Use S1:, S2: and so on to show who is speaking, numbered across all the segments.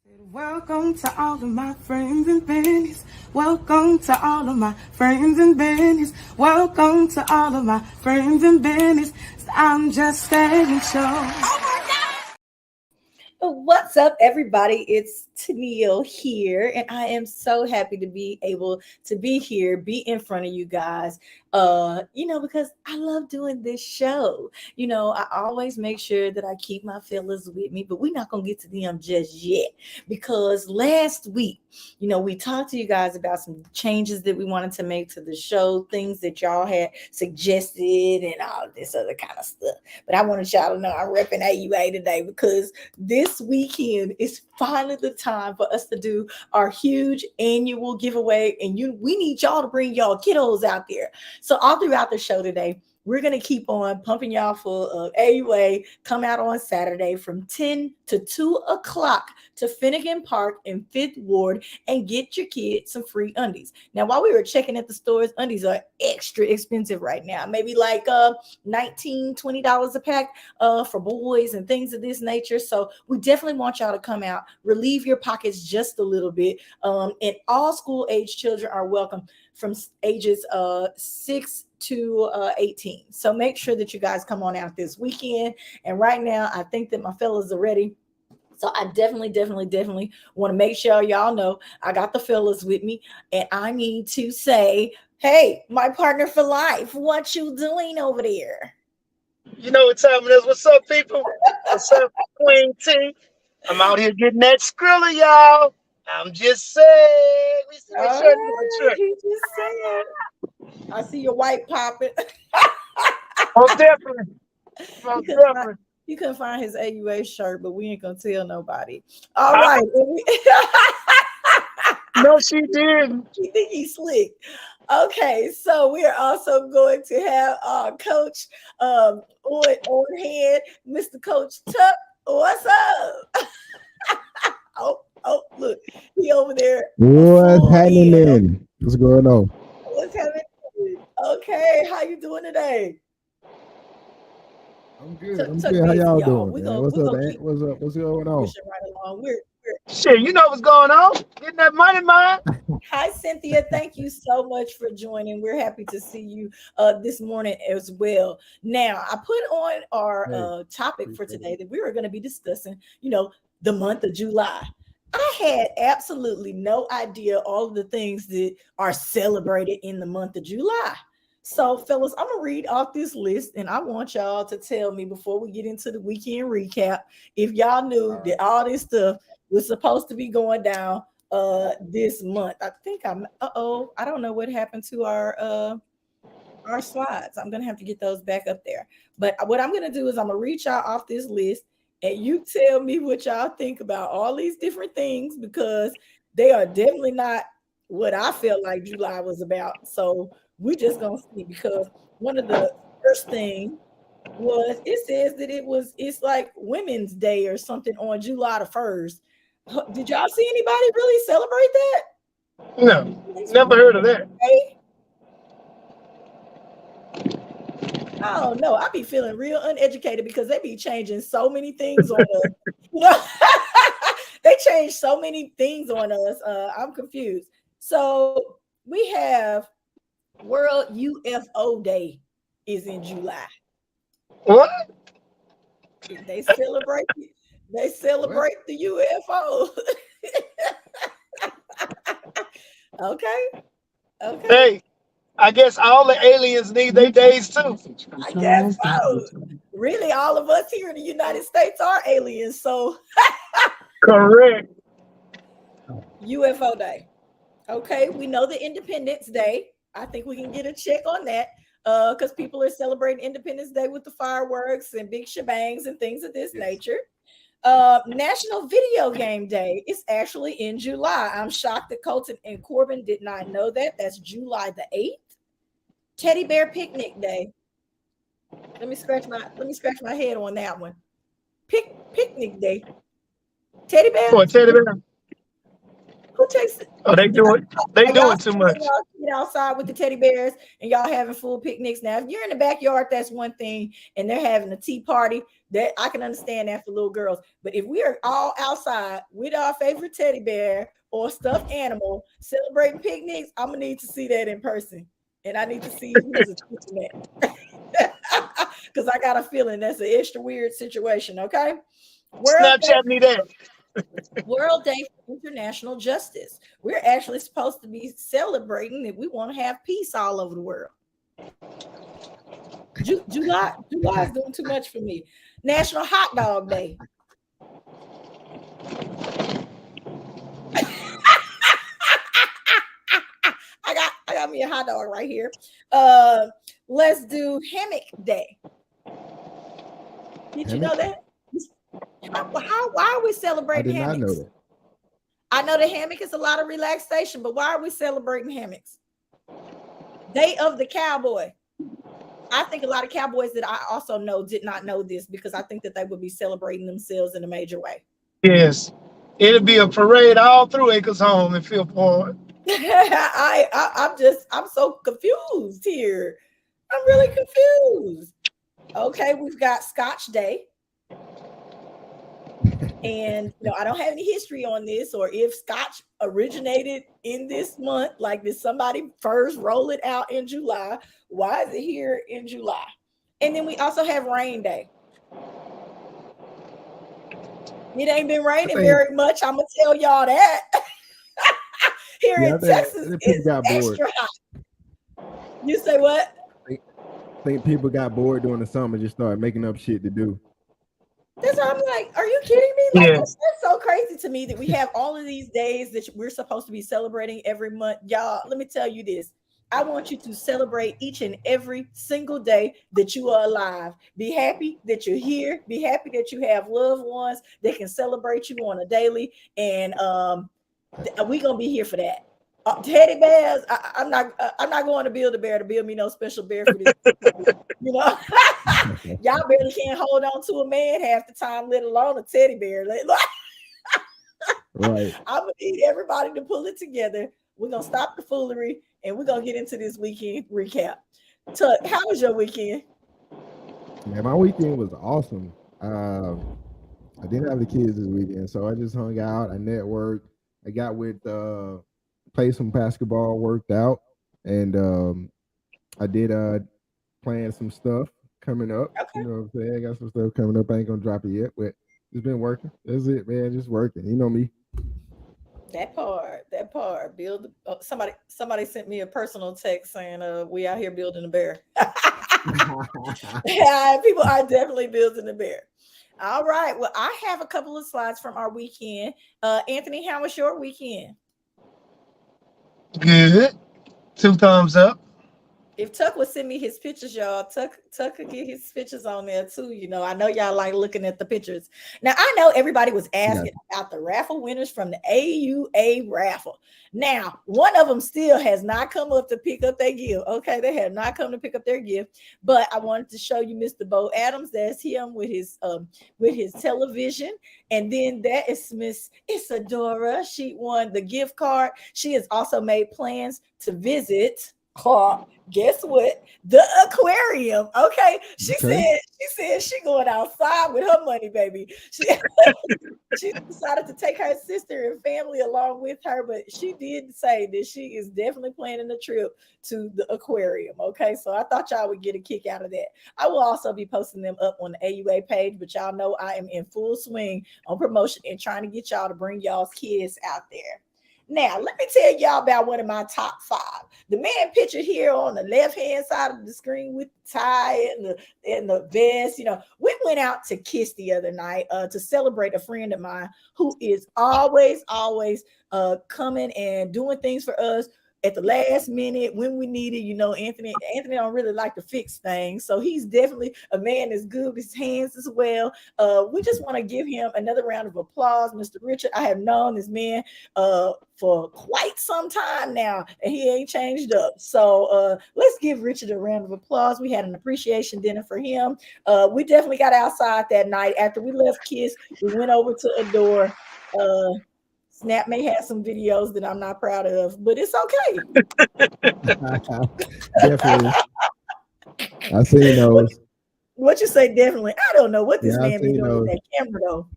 S1: Welcome to all of my friends and bennies. Welcome to all of my friends and bennies. Welcome to all of my friends and bennies. I'm just saying show.
S2: What's up, everybody? It's Tennille here, and I am so happy to be able to be here, be in front of you guys. Because I love doing this show. I always make sure that I keep my fellas with me, but we're not gonna get to them just yet because last week, we talked to you guys about some changes that we wanted to make to the show, things that y'all had suggested, and all this other kind of stuff. But I wanted y'all to know I'm repping AUA today because this weekend is finally the time for us to do our huge annual giveaway, and we need y'all to bring y'all kiddos out there. So all throughout the show today, we're going to keep on pumping y'all full of AUA. Come out on Saturday from 10 to 2 o'clock to Finnegan Park in 5th Ward and get your kids some free undies. Now, while we were checking at the stores, undies are extra expensive right now. Maybe like $19, $20 a pack for boys and things of this nature. So we definitely want y'all to come out, relieve your pockets just a little bit. And all school age children are welcome from ages 6 to 18. So make sure that you guys come on out this weekend. And right now, I think that my fellas are ready. So I definitely want to make sure y'all know I got the fellas with me. And I need to say, hey, my partner for life, what you doing over there?
S3: You know what time it is. What's up, people? What's up, Queen T? I'm out here getting that Skrilla, y'all. I'm just saying. We see what shirt doing the trick.
S2: He just said, I see your white popping.
S3: Most definitely. Most definitely.
S2: You couldn't find his AUA shirt, but we ain't gonna tell nobody. All right.
S3: No, she didn't.
S2: You think he's slick. Okay, so we are also going to have our coach on hand, Mr. Coach Tuck. What's up? oh, look, he over there.
S4: What's happening? What's going on?
S2: What's happening? Okay, how you doing today?
S4: I'm good. I'm good. How y'all doing? What's up, man? What's going on?
S2: Right along. We're
S3: Shit, you know what's going on. Getting that money, man.
S2: Hi, Cynthia. Thank you so much for joining. We're happy to see you this morning as well. Now, I put on our topic for today that we were going to be discussing, the month of July. I had absolutely no idea all of the things that are celebrated in the month of July. So, fellas, I'm going to read off this list, and I want y'all to tell me before we get into the weekend recap if y'all knew that all this stuff was supposed to be going down this month. I think I don't know what happened to our slides. I'm gonna have to get those back up there. But what I'm gonna do is I'm gonna reach y'all off this list and you tell me what y'all think about all these different things because they are definitely not what I felt like July was about. So we just gonna see, because one of the first thing was it says that it's like Women's Day or something on July the 1st. Did y'all see anybody really celebrate that?
S3: No, never heard of that.
S2: I don't know. I be feeling real uneducated because they be changing so many things on us. They change so many things on us. I'm confused. So we have World UFO Day is in July.
S3: What?
S2: They celebrate it. They celebrate the UFO. Okay.
S3: Hey, I guess all the aliens need their days too.
S2: I guess so. Really, all of us here in the United States are aliens. So
S3: correct.
S2: UFO Day. Okay, we know the Independence Day. I think we can get a check on that. Because people are celebrating Independence Day with the fireworks and big shebangs and things of this nature. National Video Game Day is actually in July. I'm shocked that Colton and Corbin did not know that. That's July the 8th. Teddy Bear Picnic Day. Let me scratch my head on that one. Picnic Day. Teddy Bear.
S3: For Teddy Bear.
S2: Who takes it?
S3: Oh, they do it. They doing too much.
S2: Y'all get outside with the teddy bears and y'all having full picnics. Now, if you're in the backyard, that's one thing, and they're having a tea party. That I can understand that for little girls. But if we are all outside with our favorite teddy bear or stuffed animal celebrating picnics, I'm gonna need to see that in person. And I need to see who's attending that. Because I got a feeling that's an extra weird situation, okay?
S3: Snapchat me that.
S2: World Day for International Justice. We're actually supposed to be celebrating that we want to have peace all over the world. July is doing too much for me. National Hot Dog Day. I got me a hot dog right here. Let's do Hammock Day. Did you know that? Why are we celebrating hammocks? I did not know that. I know the hammock is a lot of relaxation, but why are we celebrating hammocks? Day of the Cowboy. I think a lot of cowboys that I also know did not know this, because I think that they would be celebrating themselves in a major way.
S3: Yes. It'll be a parade all through Acres Home and Phil Point.
S2: I'm so confused here. I'm really confused. Okay, we've got Scotch Day. And I don't have any history on this, or if Scotch originated in this month, like did somebody first roll it out in July? Why is it here in July? And then we also have Rain Day. It ain't been raining very much. I'm gonna tell y'all that. Here in Texas, it's extra hot. You say what?
S4: I think people got bored during the summer, just started making up shit to do.
S2: That's why I'm like, are you kidding me? Like, that's so crazy to me that we have all of these days that we're supposed to be celebrating every month. Y'all, let me tell you this. I want you to celebrate each and every single day that you are alive. Be happy that you're here. Be happy that you have loved ones that can celebrate you on a daily. And we're going to be here for that. Teddy bears, I'm not going to Build-A-Bear to build me no special bear for this. Y'all barely can't hold on to a man half the time, let alone a teddy bear.
S4: Right.
S2: I'm gonna need everybody to pull it together. We're gonna stop the foolery and we're gonna get into this weekend recap. Tuck, how was your weekend?
S4: Man, my weekend was awesome. I didn't have the kids this weekend, so I just hung out. I networked. I got with played some basketball, worked out, and I did plan some stuff coming up. Okay. You know what I'm saying? I got some stuff coming up. I ain't gonna drop it yet, but it's been working. That's it, man. Just working. You know me.
S2: That part. Somebody sent me a personal text saying we out here building a bear. Yeah, people are definitely building a bear. All right. Well, I have a couple of slides from our weekend. Anthony, how was your weekend?
S3: Good. 2 thumbs up.
S2: If Tuck would send me his pictures, y'all, Tuck could get his pictures on there too. I know y'all like looking at the pictures. Now, I know everybody was asking about the raffle winners from the AUA raffle. Now, one of them still has not come up to pick up their gift. Okay, they have not come to pick up their gift. But I wanted to show you Mr. Bo Adams. That's him with his television. And then that is Miss Isadora. She won the gift card. She has also made plans to visit. Guess what? The aquarium. Okay. She said she going outside with her money, baby. She decided to take her sister and family along with her, but she did say that she is definitely planning a trip to the aquarium. Okay. So I thought y'all would get a kick out of that. I will also be posting them up on the AUA page, but y'all know I am in full swing on promotion and trying to get y'all to bring y'all's kids out there. Now, let me tell y'all about one of my top 5. The man pictured here on the left-hand side of the screen with the tie and the vest. We went out to Kiss the other night to celebrate a friend of mine who is always coming and doing things for us at the last minute when we need it. Anthony don't really like to fix things, so he's definitely a man that's good with his hands as well. We just want to give him another round of applause. Mr. Richard, I have known this man for quite some time now, and he ain't changed up. So let's give Richard a round of applause. We had an appreciation dinner for him. We definitely got outside that night. After we left Kiss, we went over to Adore. Snap may have some videos that I'm not proud of, but it's okay.
S4: Definitely. I seen those.
S2: What you say? Definitely. I don't know what this
S4: Yeah, I
S2: man be
S4: say
S2: doing with
S4: no.
S2: that camera though.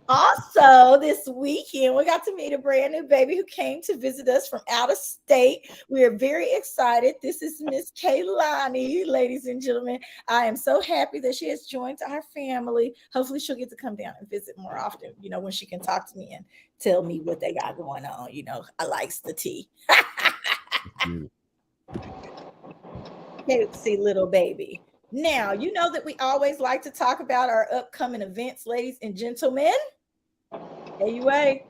S2: Also, this weekend, we got to meet a brand new baby who came to visit us from out of state. We are very excited. This is Miss Kaylani, ladies and gentlemen. I am so happy that she has joined our family. Hopefully, she'll get to come down and visit more often, when she can talk to me and tell me what they got going on. I likes the tea.
S4: Yeah.
S2: Cutesy little baby. Now, you know that we always like to talk about our upcoming events, ladies and gentlemen. AUA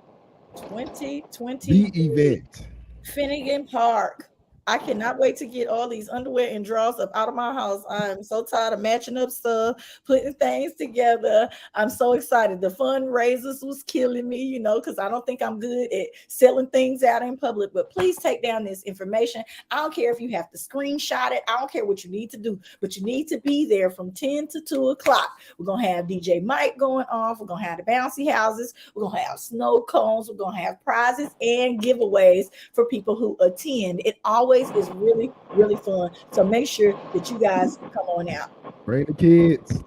S2: 2020
S4: The event.
S2: Finnegan Park. I cannot wait to get all these underwear and drawers up out of my house. I'm so tired of matching up stuff, putting things together. I'm so excited. The fundraisers was killing me, because I don't think I'm good at selling things out in public. But please take down this information. I don't care if you have to screenshot it. I don't care what you need to do, but you need to be there from 10 to 2 o'clock. We're going to have DJ Mike going off. We're going to have the bouncy houses. We're going to have snow cones. We're going to have prizes and giveaways for people who attend. It always is really, really fun. So make sure that you guys come on out.
S4: Bring the kids.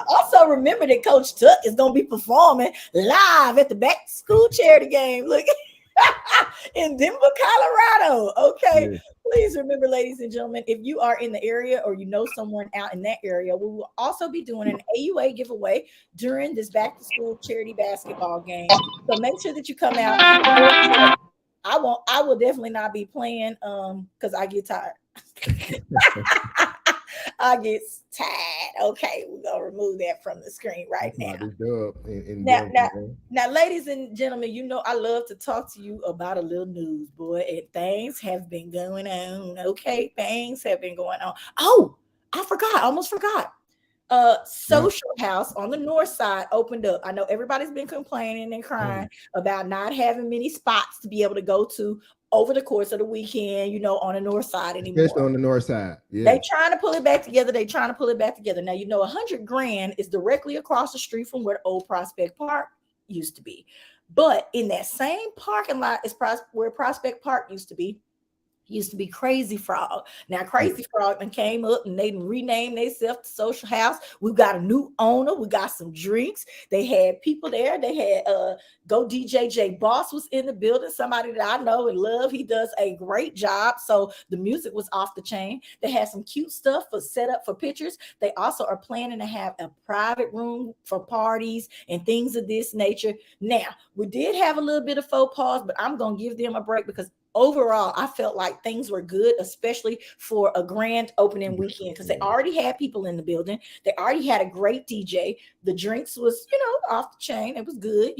S2: Also, remember that Coach Tuck is going to be performing live at the back to school charity game. Look in Denver, Colorado. Okay. Yeah. Please remember, ladies and gentlemen, if you are in the area or you know someone out in that area, we will also be doing an AUA giveaway during this back to school charity basketball game. So make sure that you come out. I will definitely not be playing because I get tired. I get tired. Okay, we're gonna remove that from the screen right now. Now, ladies and gentlemen, I love to talk to you about a little news, boy. And things have been going on. Okay, things have been going on. Oh, I almost forgot. Social House on the north side opened up. I know everybody's been complaining and crying about not having many spots to be able to go to over the course of the weekend, on the north side anymore.
S4: Especially on the north side. Yeah.
S2: They trying to pull it back together. Now, $100 grand is directly across the street from where Old Prospect Park used to be. But in that same parking lot is where Prospect Park used to be Crazy Frog. Now, Crazy Frog came up and they renamed themselves to Social House. We've got a new owner. We got some drinks. They had people there. They had Go DJ J Boss was in the building, somebody that I know and love. He does a great job. So the music was off the chain. They had some cute stuff for set up for pictures. They also are planning to have a private room for parties and things of this nature. Now, we did have a little bit of faux pas, but I'm going to give them a break because overall, I felt like things were good, especially for a grand opening weekend, because they already had people in the building. They already had a great DJ. The drinks was, off the chain. It was good,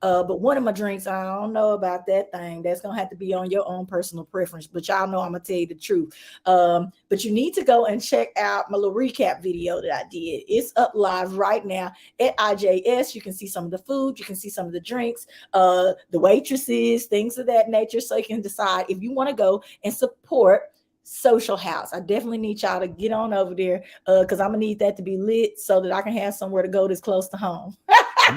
S2: but one of my drinks, I don't know about that thing. That's going to have to be on your own personal preference, but y'all know I'm going to tell you the truth. But you need to go and check out my little recap video that I did. It's up live right now at IJS. You can see some of the food. You can see some of the drinks, the waitresses, things of that nature. So you can decide if you want to go and support Social House. I definitely need y'all to get on over there because I'm going to need that to be lit so that I can have somewhere to go that's close to home.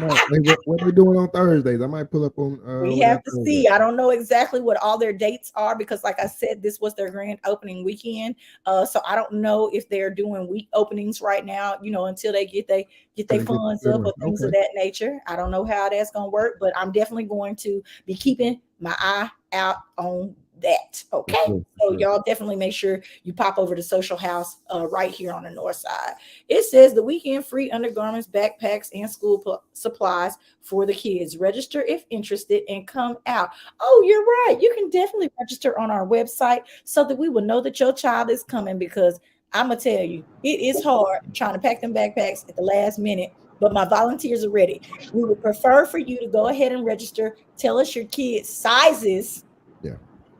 S4: What are we doing on Thursdays? I might pull up on.
S2: We have to see. I don't know exactly what all their dates are because, like I said, this was their grand opening weekend. So I don't know if they're doing week openings right now. Until they get their funds up or things of that nature. I don't know how that's gonna work, but I'm definitely going to be keeping my eye out on that. Okay. So y'all definitely make sure you pop over to Social House right here on the north side. It says the weekend free undergarments, backpacks, and school supplies for the kids. Register if interested and come out. Oh, you're right. You can definitely register on our website so that we will know that your child is coming, because I'm gonna tell you, it is hard trying to pack them backpacks at the last minute. But my volunteers are ready. We would prefer for you to go ahead and register. Tell us your kids' sizes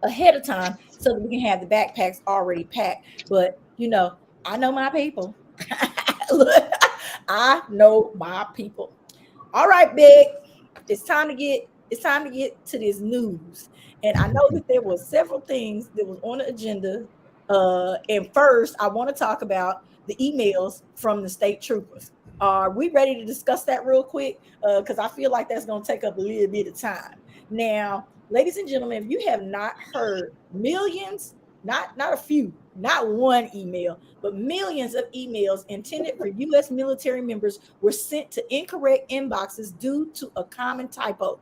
S2: ahead of time so that we can have the backpacks already packed. But I know my people. I know my people. All right, Big. It's time to get to this news. And I know that there were several things that was on the agenda. And first, I want to talk about the emails from the state troopers. Are we ready to discuss that real quick? Because I feel like that's going to take up a little bit of time. Now, ladies and gentlemen, if you have not heard millions, not a few, not one email, but millions of emails intended for U.S. military members were sent to incorrect inboxes due to a common typo.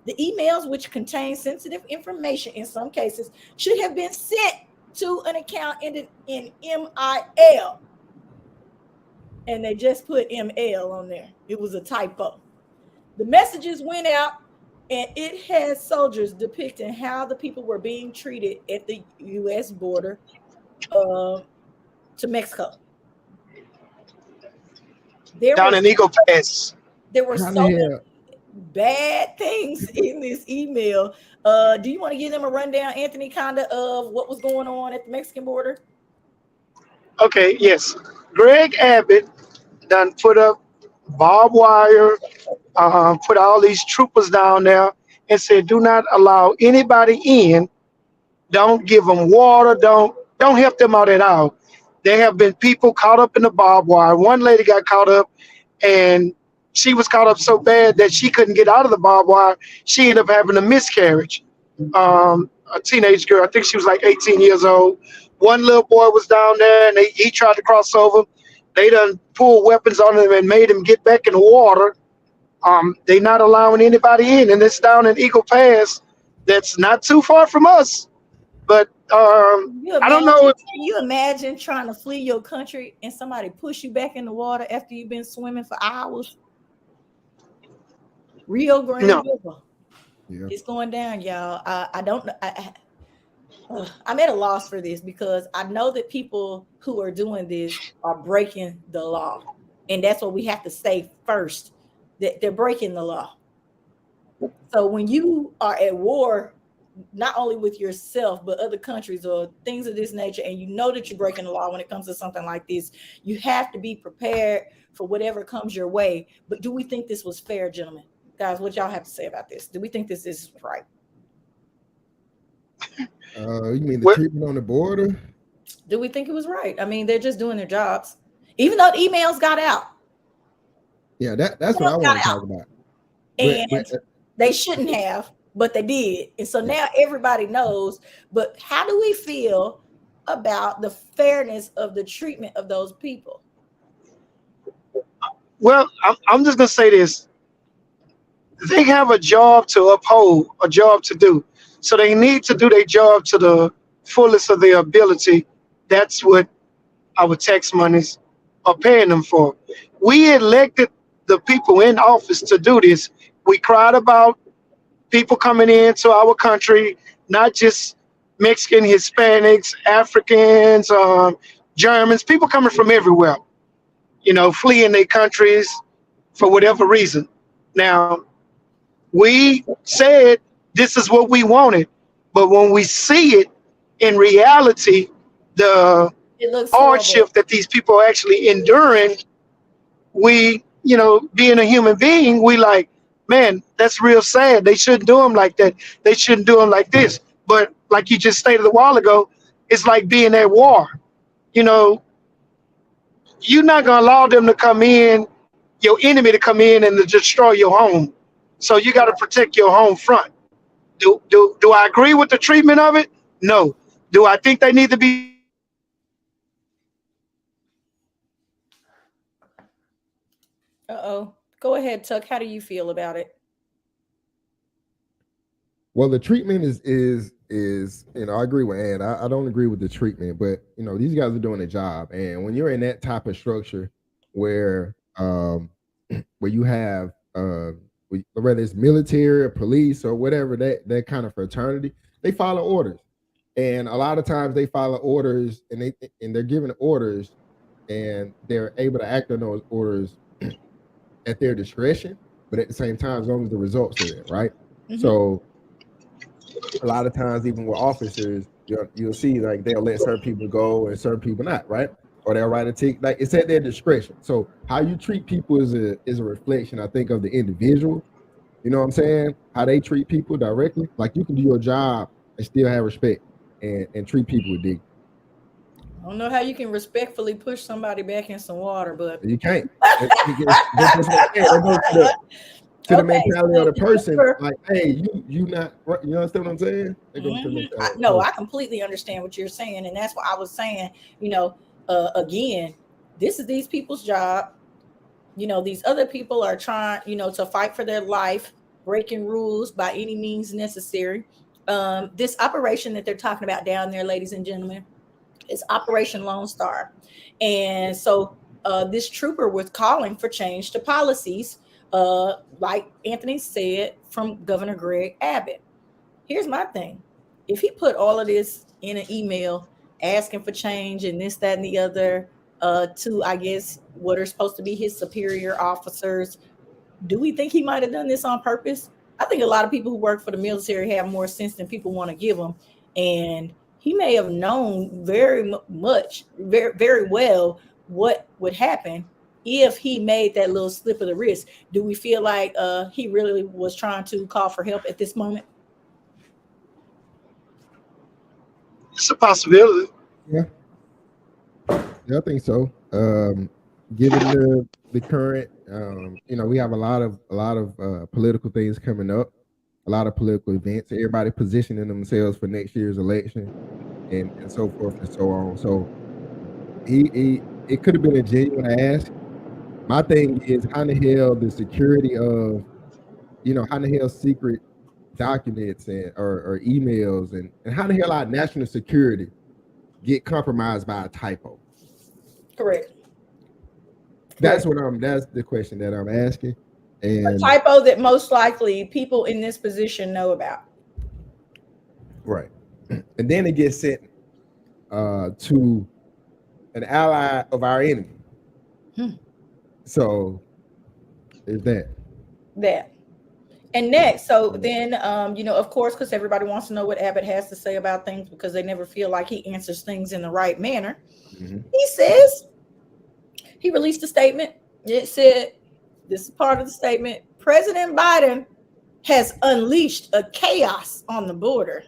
S2: The emails, which contain sensitive information in some cases, should have been sent to an account ended in MIL. And they just put ML on there. It was a typo. The messages went out, and it had soldiers depicting how the people were being treated at the U.S. border to Mexico.
S3: Down in Eagle Pass.
S2: There were so many bad things in this email. Do you want to give them a rundown, Anthony, kind of what was going on at the Mexican border?
S3: Okay, yes. Greg Abbott done put up barbed wire, put all these troopers down there and said, do not allow anybody in. Don't give them water. Don't help them out at all. There have been people caught up in the barbed wire. One lady got caught up, and she was caught up so bad that she couldn't get out of the barbed wire. She ended up having a miscarriage. A teenage girl, I think she was like 18 years old. One little boy was down there, and he tried to cross over. They done pulled weapons on him and made him get back in the water. They not allowing anybody in, and it's down in Eagle Pass. That's not too far from us. But I don't know.
S2: Can you imagine trying to flee your country and somebody push you back in the water after you've been swimming for hours? Rio Grande River. Yeah. It's going down, y'all. I don't know. I'm at a loss for this because I know that people who are doing this are breaking the law. And that's what we have to say first, that they're breaking the law. So when you are at war, not only with yourself, but other countries or things of this nature, and you know that you're breaking the law when it comes to something like this, you have to be prepared for whatever comes your way. But do we think this was fair, gentlemen? Guys, what y'all have to say about this? Do we think this is right?
S4: You mean the treatment on the border?
S2: Do we think it was right? I mean, they're just doing their jobs. Even though the emails got out.
S4: Yeah, that's what I want to talk about.
S2: And they shouldn't have, but they did. And so now everybody knows. But how do we feel about the fairness of the treatment of those people?
S3: Well, I'm just going to say this. They have a job to uphold, a job to do. So they need to do their job to the fullest of their ability. That's what our tax monies are paying them for. We elected the people in office to do this. We cried about people coming into our country, not just Mexican, Hispanics, Africans, Germans, people coming from everywhere, fleeing their countries for whatever reason. Now, we said this is what we wanted, but when we see it in reality, the hardship that these people are actually enduring, we, being a human being, we like, man, that's real sad. They shouldn't do them like that. They shouldn't do them like this. But like you just stated a while ago, it's like being at war. You're not going to allow them to come in, your enemy to come in and to destroy your home. So you got to protect your home front. Do I agree with the treatment of it? No. Do I think they need to be?
S2: Uh-oh. Go ahead, Tuck. How do you feel about it?
S4: Well, the treatment is I agree with Ann. I don't agree with the treatment, but these guys are doing a job. And when you're in that type of structure where you have whether it's military or police or whatever, that kind of fraternity, they follow orders. And a lot of times they follow orders and they're given orders and they're able to act on those orders at their discretion, but at the same time, as long as the results are there, right? Mm-hmm. So a lot of times, even with officers, you'll see like they'll let certain people go and certain people not, right? Or they'll write a ticket, like it's at their discretion. So how you treat people is a reflection, I think, of the individual. You know what I'm saying? How they treat people directly. Like you can do your job and still have respect and treat people with dignity.
S2: I don't know how you can respectfully push somebody back in some water, but
S4: you can't. to the
S2: Okay,
S4: mentality
S2: so
S4: of the
S2: the
S4: person,
S2: trooper.
S4: like, hey, you not, you understand what I'm saying? They go to the mentality.
S2: No, I completely understand what you're saying, and that's what I was saying. Again, this is these people's job. These other people are trying, to fight for their life, breaking rules by any means necessary. This operation that they're talking about down there, ladies and gentlemen, is Operation Lone Star. And so this trooper was calling for change to policies, like Anthony said, from Governor Greg Abbott. Here's my thing. If he put all of this in an email asking for change and this, that, and the other, to, I guess, what are supposed to be his superior officers, do we think he might have done this on purpose? I think a lot of people who work for the military have more sense than people want to give them. And he may have known very much, very, very well what would happen if he made that little slip of the wrist. Do we feel like he really was trying to call for help at this moment?
S3: It's a possibility.
S4: Yeah, I think so. Given the current, we have a lot of political things coming up, a lot of political events. Everybody positioning themselves for next year's election, and so forth and so on. So it could have been a genuine ask. My thing is, how the hell the security of, how the hell secret documents or emails and how the hell our national security get compromised by a typo?
S2: Correct.
S4: That's the question that I'm asking. And
S2: a typo that most likely people in this position know about.
S4: Right. And then it gets sent to an ally of our enemy. So is that. And next, so then, of course, because everybody wants to know what Abbott has to say about things because they never feel like he answers things in the right manner. Mm-hmm. He says, he released a statement. It said, this is part of the statement, President Biden has unleashed a chaos on the border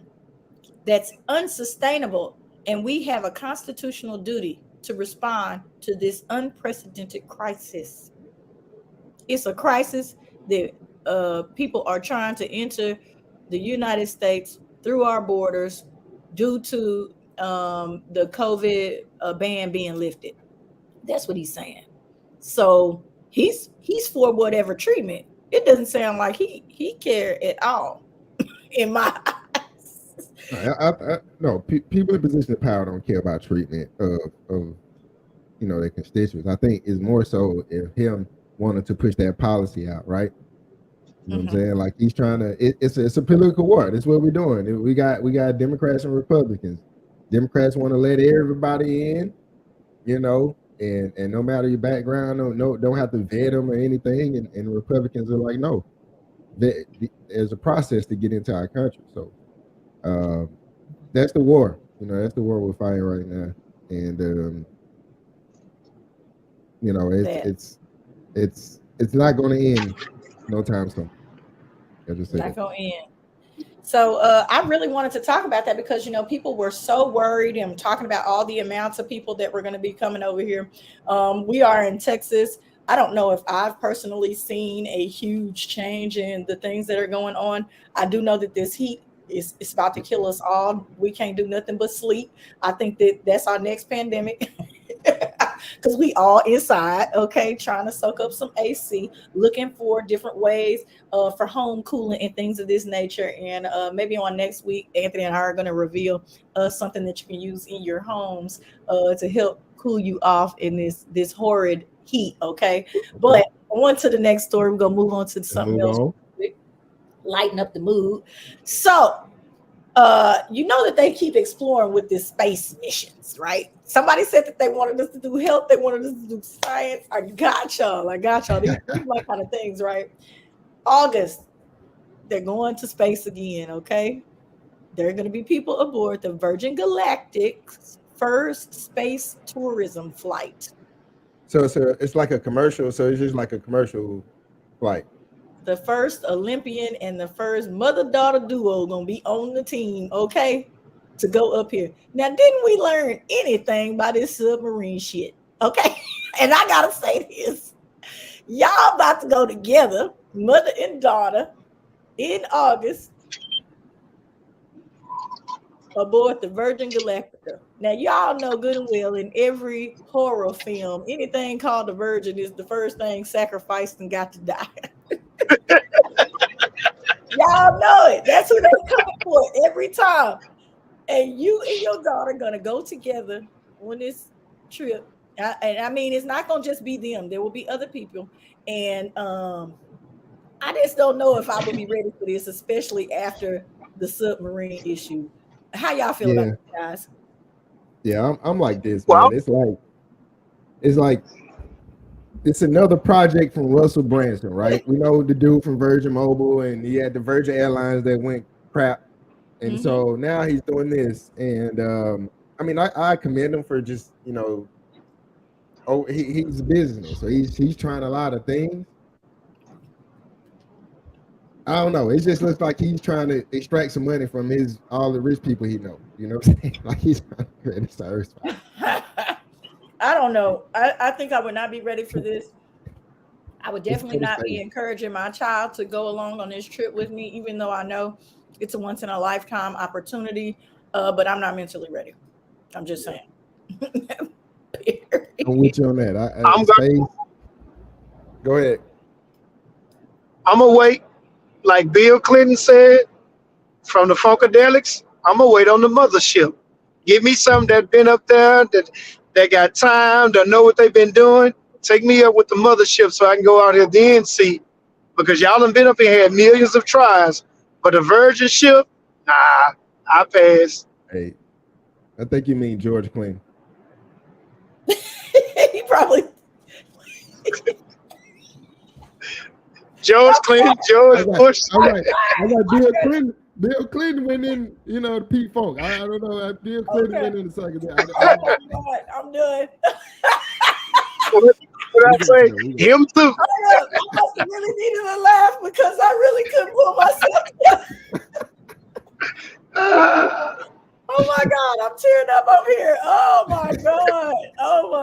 S4: that's unsustainable, and we have a constitutional duty to respond to this unprecedented crisis. It's a crisis that people are trying to enter the United States through our borders due to the COVID ban being lifted. That's what he's saying. So he's for whatever treatment. It doesn't sound like he cared at all in my eyes. No, people in position of power don't care about treatment of their constituents. I think it's more so if him wanting to push that policy out, right? You know what I'm saying? Like he's trying to. It's a political war. That's what we're doing. We got Democrats and Republicans. Democrats want to let everybody in, and no matter your background, don't have to vet them or anything. And Republicans are like, no, there's a process to get into our country. So that's the war. That's the war we're fighting right now. And it's not going to end no time soon.
S2: Not going to end. So I really wanted to talk about that because, people were so worried and talking about all the amounts of people that were going to be coming over here. We are in Texas. I don't know if I've personally seen a huge change in the things that are going on. I do know that this heat is about to kill us all. We can't do nothing but sleep. I think that's our next pandemic. Because we all inside, okay, trying to soak up some AC, looking for different ways for home cooling and things of this nature. And maybe on next week, Anthony and I are going to reveal something that you can use in your homes to help cool you off in this horrid heat, okay? But on to the next story. We're going to move on to something else. Lighten up the mood. So, that they keep exploring with this space missions, right? Somebody said that they wanted us to do health, they wanted us to do science. I got y'all. These my kind of things, right? August, they're going to space again, okay? There are going to be people aboard the Virgin Galactic's first space tourism flight.
S4: So it's like a commercial. So it's just like a commercial flight.
S2: The first Olympian and the first mother-daughter duo gonna be on the team, okay, to go up here. Now, didn't we learn anything by this submarine shit? Okay, and I gotta say this. Y'all about to go together, mother and daughter in August aboard the Virgin Galactica. Now, y'all know good and well in every horror film, anything called the Virgin is the first thing sacrificed and got to die. Y'all know it. That's who they come for every time. And you and your daughter are going to go together on this trip. And I mean, it's not going to just be them. There will be other people. And I just don't know if I would be ready for this, especially after the submarine issue. How y'all feel about it, guys?
S4: Yeah, I'm like this,
S3: Well,
S4: man. It's another project from Russell Branson, right? We know the dude from Virgin Mobile, and he had the Virgin Airlines that went crap. And so now he's doing this. And I mean, I commend him for just, he's a business. So he's trying a lot of things. I don't know. It just looks like he's trying to extract some money from all the rich people he knows. You know what I'm saying? Like he's trying to create a service.
S2: I don't know. I think I would not be ready for this. I would definitely not be encouraging my child to go along on this trip with me, even though I know it's a once in a lifetime opportunity. But I'm not mentally ready. I'm just saying.
S4: I'm with you on that. Go ahead.
S3: I'm gonna wait. Like Bill Clinton said, from the Funkadelics, I'm gonna wait on the mothership. Give me some that been up there, that got time, that know what they've been doing. Take me up with the mothership so I can go out here then see. Because y'all done been up here, had millions of tries. But the Virgin ship, nah, I pass.
S4: Hey, I think you mean George Clinton.
S2: He probably.
S3: George Clinton, George Bush.
S4: I got Bill Clinton. Bill Clinton went in, the Pete Funk. I don't know. Bill Clinton went in the second.
S2: I'm done.
S3: What I say? Him too.
S2: I must have really needed a laugh because I really couldn't pull myself together. Oh my God, I'm tearing up over here. Oh my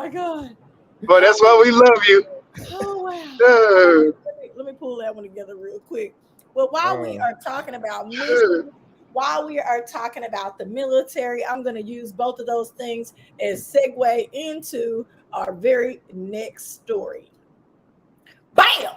S2: God.
S3: But that's why we love you.
S2: Oh wow. Let me pull that one together real quick. Well, while we are talking about missions, while we are talking about the military, I'm going to use both of those things as segue into our very next story. Bam!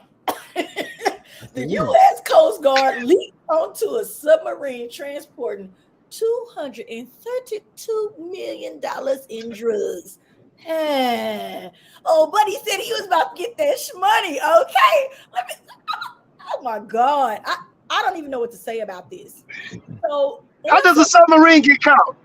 S2: The U.S. Coast Guard leaped onto a submarine transporting $232 million in drugs. Oh, buddy said he was about to get that money. Okay, oh my God, I don't even know what to say about this. So,
S3: how does a submarine get caught?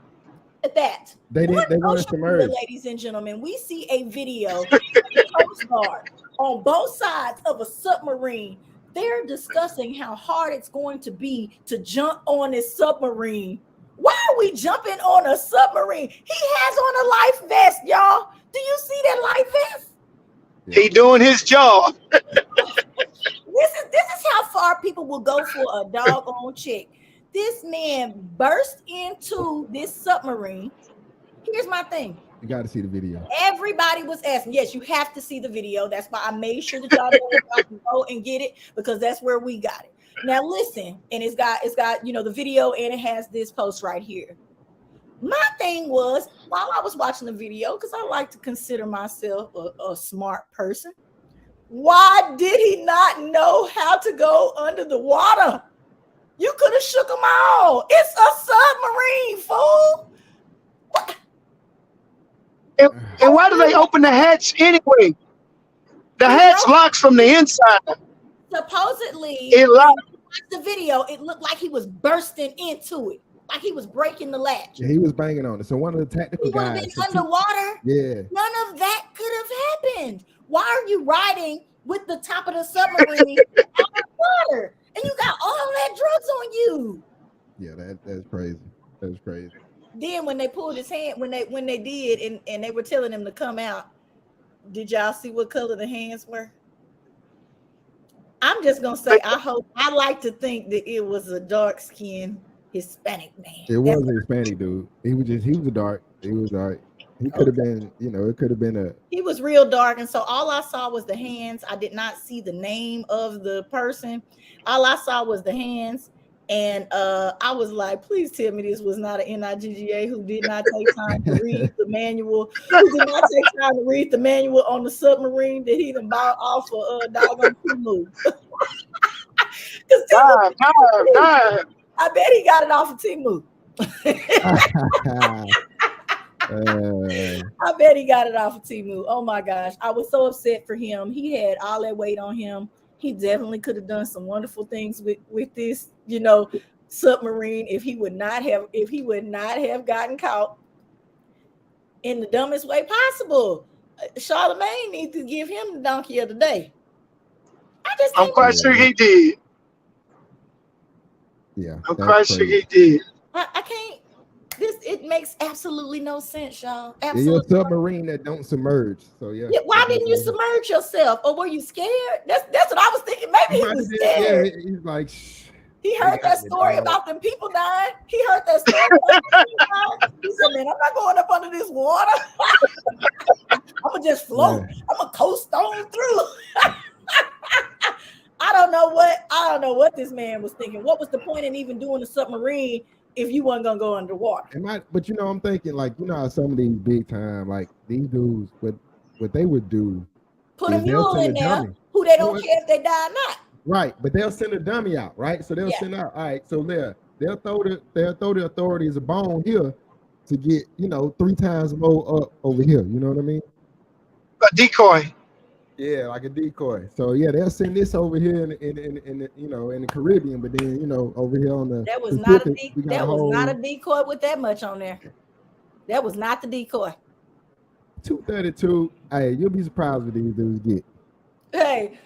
S2: At that,
S4: they want to submerge.
S2: Ladies and gentlemen, we see a video of the Coast Guard on both sides of a submarine. They're discussing how hard it's going to be to jump on this submarine. Why are we jumping on a submarine? He has on a life vest, y'all. Do you see that life vest?
S3: He doing his job.
S2: This is how far people will go for a doggone chick. This man burst into this submarine. Here's my thing.
S4: You got to see the video.
S2: Everybody was asking. Yes, you have to see the video. That's why I made sure that y'all can go and get it because that's where we got it. Now listen, and it's got the video and it has this post right here. My thing was, while I was watching the video, because I like to consider myself a smart person, why did he not know how to go under the water? You could have shook them all. It's a submarine, fool. What?
S3: And why do they open the hatch anyway? The hatch locks from the inside.
S2: Supposedly,
S3: it locks.
S2: The video, it looked like he was bursting into it, like he was breaking the latch.
S4: Yeah, he was banging on it. So one of the tactical guys.
S2: He would have been underwater.
S4: Yeah.
S2: None of that could have happened. Why are you riding with the top of the submarine out of water? And you got all that drugs on you.
S4: Yeah, that's crazy. That's crazy.
S2: Then when they pulled his hand, when they did, and they were telling him to come out, did y'all see what color the hands were? I'm just gonna say, I like to think that it was a dark-skinned Hispanic man.
S4: It was a Hispanic dude. He was dark. He was dark. He could have been, you know, it could have been a.
S2: He was real dark, and so all I saw was the hands. I did not see the name of the person. All I saw was the hands, and I was like, please tell me this was not an NIGGA who did not take time to read the manual, who did not take time to read the manual on the submarine that he done bought off of doggone Temu.
S3: Dive.
S2: I bet he got it off of Temu. I bet he got it off of Temu. Oh my gosh. I was so upset for him. He had all that weight on him. He definitely could have done some wonderful things with this, you know, submarine if he would not have gotten caught in the dumbest way possible. Charlemagne needs to give him the donkey of the day.
S3: I'm quite sure he did.
S4: Yeah.
S3: I'm quite sure he did.
S2: I can't. It makes absolutely no sense, y'all. Absolutely.
S4: You're a submarine that don't submerge. So yeah.
S2: Why didn't you submerge yourself? Or were you scared? That's what I was thinking. Maybe he was scared.
S4: Yeah, he's like, shh.
S2: He heard that story about them people dying. He heard that story about them people dying. He said, man, I'm not going up under this water. I'm gonna just float. Yeah. I'm gonna coast on through. I don't know what this man was thinking. What was the point in even doing a submarine if you weren't gonna go underwater?
S4: But you know, I'm thinking, like, you know how some of these big time, like these dudes, what they would do,
S2: put a mule in there who they don't care if they die or not.
S4: Right, but they'll send a dummy out, right? So they'll send out, all right, so they'll throw the authorities a bone here to get, you know, 3 times more up over here. You know what I mean?
S3: A decoy.
S4: Yeah, like a decoy. So yeah, they'll send this over here in you know, in the Caribbean, but then, you know, over here on the
S2: that was not a decoy with that much on there. That was not the decoy.
S4: 232. Hey, you'll be surprised what these dudes get.
S2: Hey,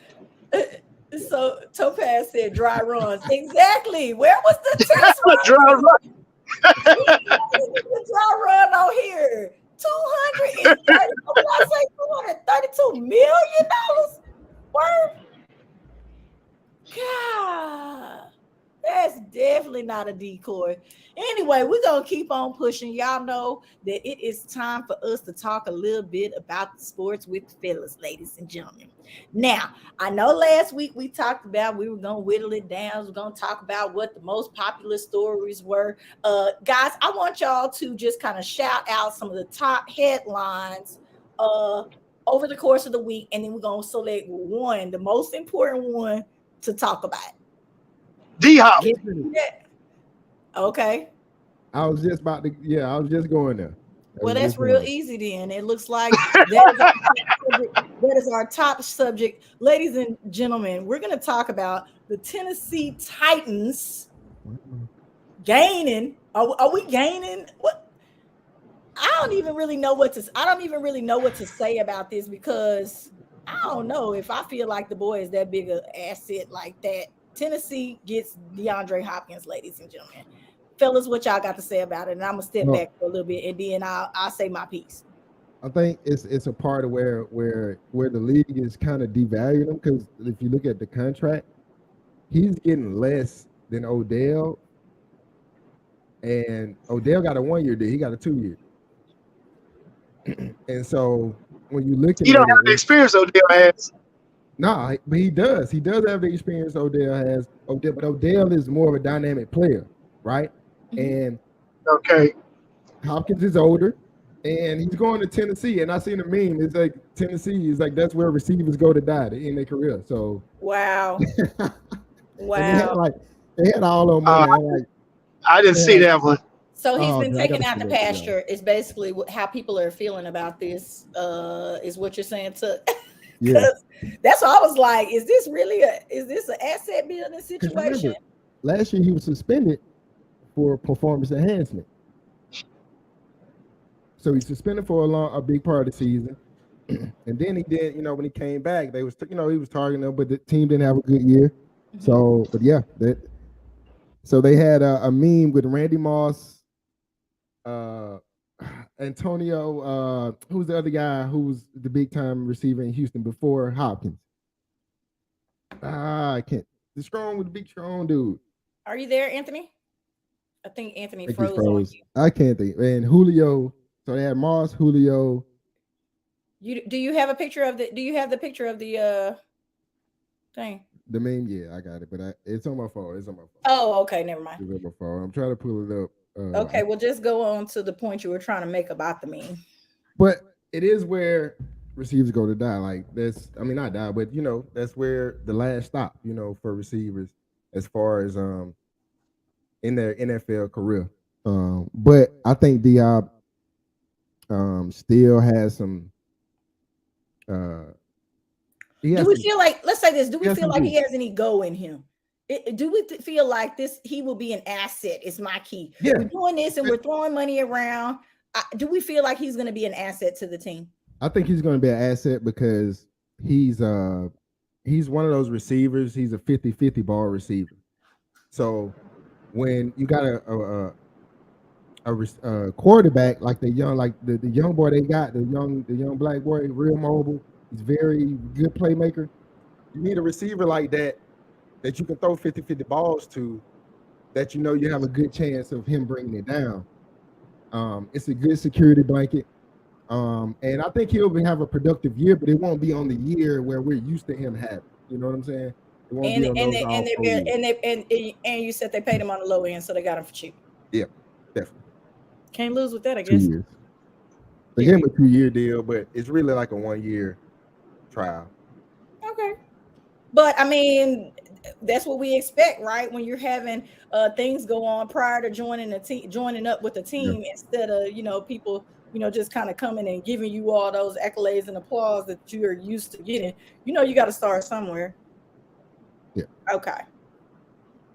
S2: so Topaz said dry runs. Exactly. Where was the test run?
S3: Dry run.
S2: The dry run on here. $232 million worth. God, that's definitely not a decoy. Anyway, we're gonna keep on pushing. Y'all know that it is time for us to talk a little bit about the sports with the fellas, ladies and gentlemen. Now, I know last week we talked about we were gonna whittle it down. We're gonna talk about what the most popular stories were. Guys, I want y'all to just kind of shout out some of the top headlines over the course of the week, and then we're gonna select one, the most important one, to talk about.
S3: D-Hop.
S2: Okay.
S4: I was just going there.
S2: Well, that's real easy then. It looks like that is our top subject. Ladies and gentlemen, we're going to talk about the Tennessee Titans gaining. Are we gaining? What? I don't even really know what to say about this, because I don't know if I feel like the boy is that big an asset like that. Tennessee gets DeAndre Hopkins, ladies and gentlemen. Fellas, what y'all got to say about it? And I'm gonna step back for a little bit, and then I'll say my piece.
S4: I think it's a part of where the league is kind of devaluing him, because if you look at the contract, he's getting less than Odell, and Odell got a 1-year deal. He got a 2-year. And so when you look at,
S3: you don't have the experience Odell has.
S4: No, but he does. He does have the experience Odell has. But Odell is more of a dynamic player, right? And Hopkins is older, and he's going to Tennessee. And I seen a meme. It's like Tennessee is like that's where receivers go to die to end their career. So
S2: wow,
S4: they had all of money.
S3: I didn't see that one.
S2: So he's been taken out the pasture. Is basically how people are feeling about this. Is what you're saying, Tuck?
S4: Yeah,
S2: that's what I was like. Is this an asset building situation?
S4: Remember, last year he was suspended for performance enhancement. So he's suspended for a big part of the season, and then he did. You know, when he came back, he was targeting them, but the team didn't have a good year. Mm-hmm. So, but yeah, so they had a meme with Randy Moss, Antonio, who's the other guy who was the big time receiver in Houston before Hopkins? I can't. The big strong dude.
S2: Are you there, Anthony? I think Anthony froze on you.
S4: I can't think. And Julio So they had Moss, Julio.
S2: Do you have a picture of the? Do you have the picture of the thing?
S4: The meme, yeah, I got it, but it's on my phone. It's on my phone.
S2: Oh, okay, never mind.
S4: It's on my phone. I'm trying to pull it up.
S2: Okay, well, just go on to the point you were trying to make about the meme.
S4: But it is where receivers go to die. Like not die, but that's where the last stop, for receivers as far as in their NFL career. But I think Diop still has some
S2: do we feel like, let's say this, do we
S4: Yes,
S2: feel like
S4: indeed.
S2: he has any go in him? Do we feel like this, he will be an asset? Is my key.
S4: Yeah.
S2: We're doing this and we're throwing money around. Do we feel like he's going to be an asset to the team?
S4: I think he's going to be an asset because he's one of those receivers. He's a 50-50 ball receiver. So when you got a quarterback like the young boy they got, the young black boy, real mobile, he's very good playmaker. You need a receiver like that you can throw 50-50 balls to, that you have a good chance of him bringing it down. It's a good security blanket. And I think he'll have a productive year, but it won't be on the year where we're used to him having. You know what I'm saying? It won't be on those all 4 years.
S2: And you said they paid him on the low end, so they got him for cheap.
S4: Yeah, definitely.
S2: Can't lose with that, I guess.
S4: 2 years. They gave him a 2-year deal, but it's really like a 1-year trial.
S2: Okay. But I mean, that's what we expect, right? When you're having things go on prior to joining up with the team, instead of people just kind of coming and giving you all those accolades and applause that you're used to getting. You got to start somewhere.
S4: Yeah.
S2: Okay.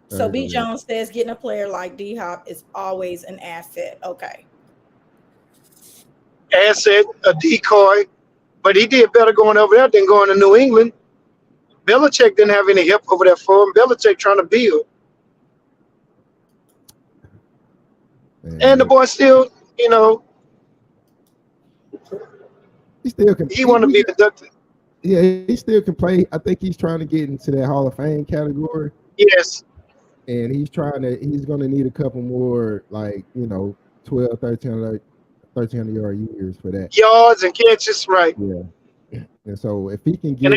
S2: So B. Jones says getting a player like D Hop is always an asset. Okay.
S3: Asset, a decoy, but he did better going over there than going to New England. Belichick didn't have any help over there for him. Belichick trying to build. And the boy still,
S4: he still can.
S3: He want to be inducted.
S4: Yeah, he still can play. I think he's trying to get into that Hall of Fame category.
S3: Yes.
S4: And he's going to need a couple more, 12, 1,300 yard years for that.
S3: Yards and catches, right.
S4: Yeah. And so if he can get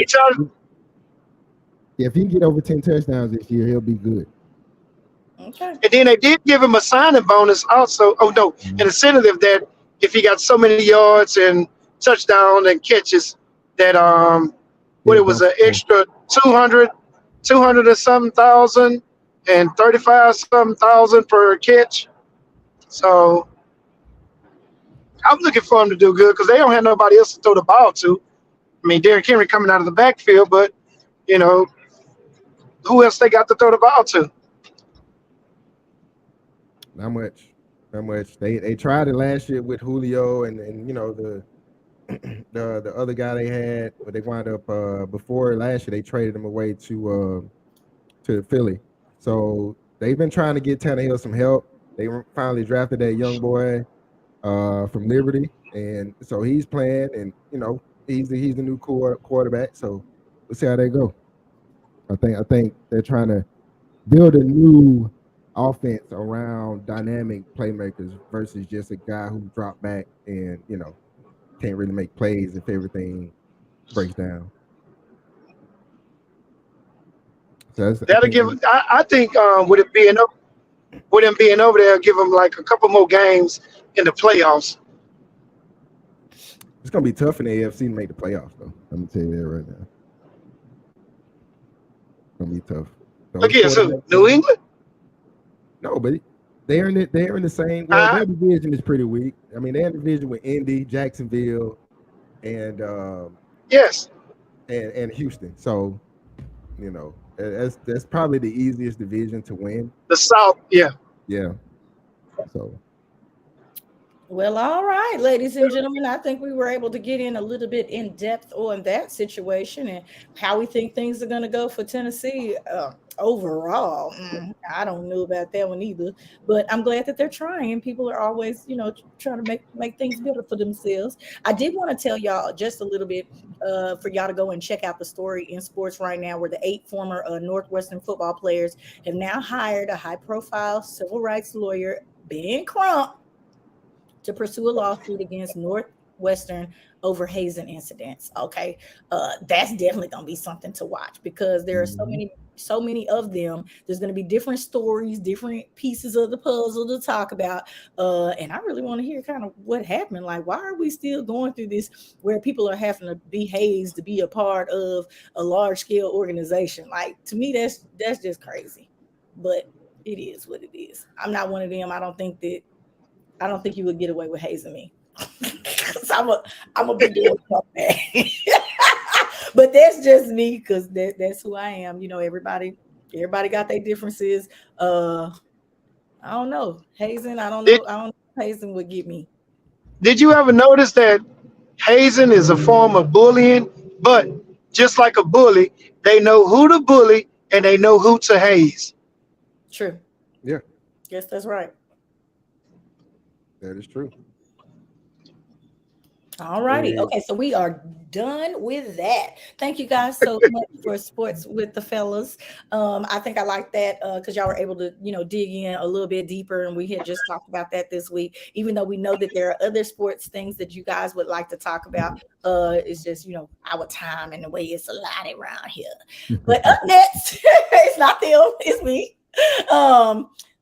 S4: over 10 touchdowns this year, he'll be good.
S2: Okay.
S3: And then they did give him a signing bonus also. Oh, no, an incentive that if he got so many yards and touchdown and catches that it was an extra 200 or something thousand and 35 something thousand per catch. So I'm looking for him to do good because they don't have nobody else to throw the ball to. I mean, Derrick Henry coming out of the backfield, but who else they got to throw the ball to?
S4: Not much. They tried it last year with Julio and the other guy they had, but they wound up before last year they traded him away to Philly. So they've been trying to get Tannehill some help. They finally drafted that young boy from Liberty, and so he's playing, and he's the new quarterback. So we'll see how they go. I think they're trying to build a new offense around dynamic playmakers versus just a guy who dropped back and can't really make plays if everything breaks down. So
S3: that'll give. I think with him being over there, give him like a couple more games in the playoffs.
S4: It's gonna be tough in the AFC to make the playoffs, though. I'm gonna tell you that right now. It's gonna be tough.
S3: Again, so New England.
S4: No, but they're in the same. Well, their division is pretty weak. I mean, they're in the division with Indy, Jacksonville, and
S3: yes,
S4: and Houston. So, that's probably the easiest division to win.
S3: The South, yeah.
S4: So.
S2: Well, all right, ladies and gentlemen, I think we were able to get in a little bit in depth on that situation and how we think things are going to go for Tennessee overall. I don't know about that one either, but I'm glad that they're trying. People are always, trying to make things better for themselves. I did want to tell y'all just a little bit for y'all to go and check out the story in sports right now where the 8 former Northwestern football players have now hired a high-profile civil rights lawyer, Ben Crump, to pursue a lawsuit against Northwestern over hazing incidents. Okay, that's definitely gonna be something to watch because there are so many of them. There's gonna be different stories, different pieces of the puzzle to talk about, and I really want to hear kind of what happened. Like, why are we still going through this where people are having to be hazed to be a part of a large scale organization? Like, to me, that's just crazy. But it is what it is. I'm not one of them. I don't think you would get away with hazing me. I'm a big deal. But that's just me because that's who I am. You know, everybody got their differences. I don't know. Hazing, I don't know if hazing would get me.
S3: Did you ever notice that hazing is a form of bullying? But just like a bully, they know who to bully and they know who to haze.
S2: True.
S4: Yeah.
S2: Yes, that's right.
S4: That is true.
S2: All righty. Okay, so we are done with that. Thank you guys so much for sports with the fellas. I think I like that because y'all were able to, dig in a little bit deeper, and we had just talked about that this week. Even though we know that there are other sports things that you guys would like to talk about, it's just our time and the way it's allotted around here. But up next, it's not them, it's me.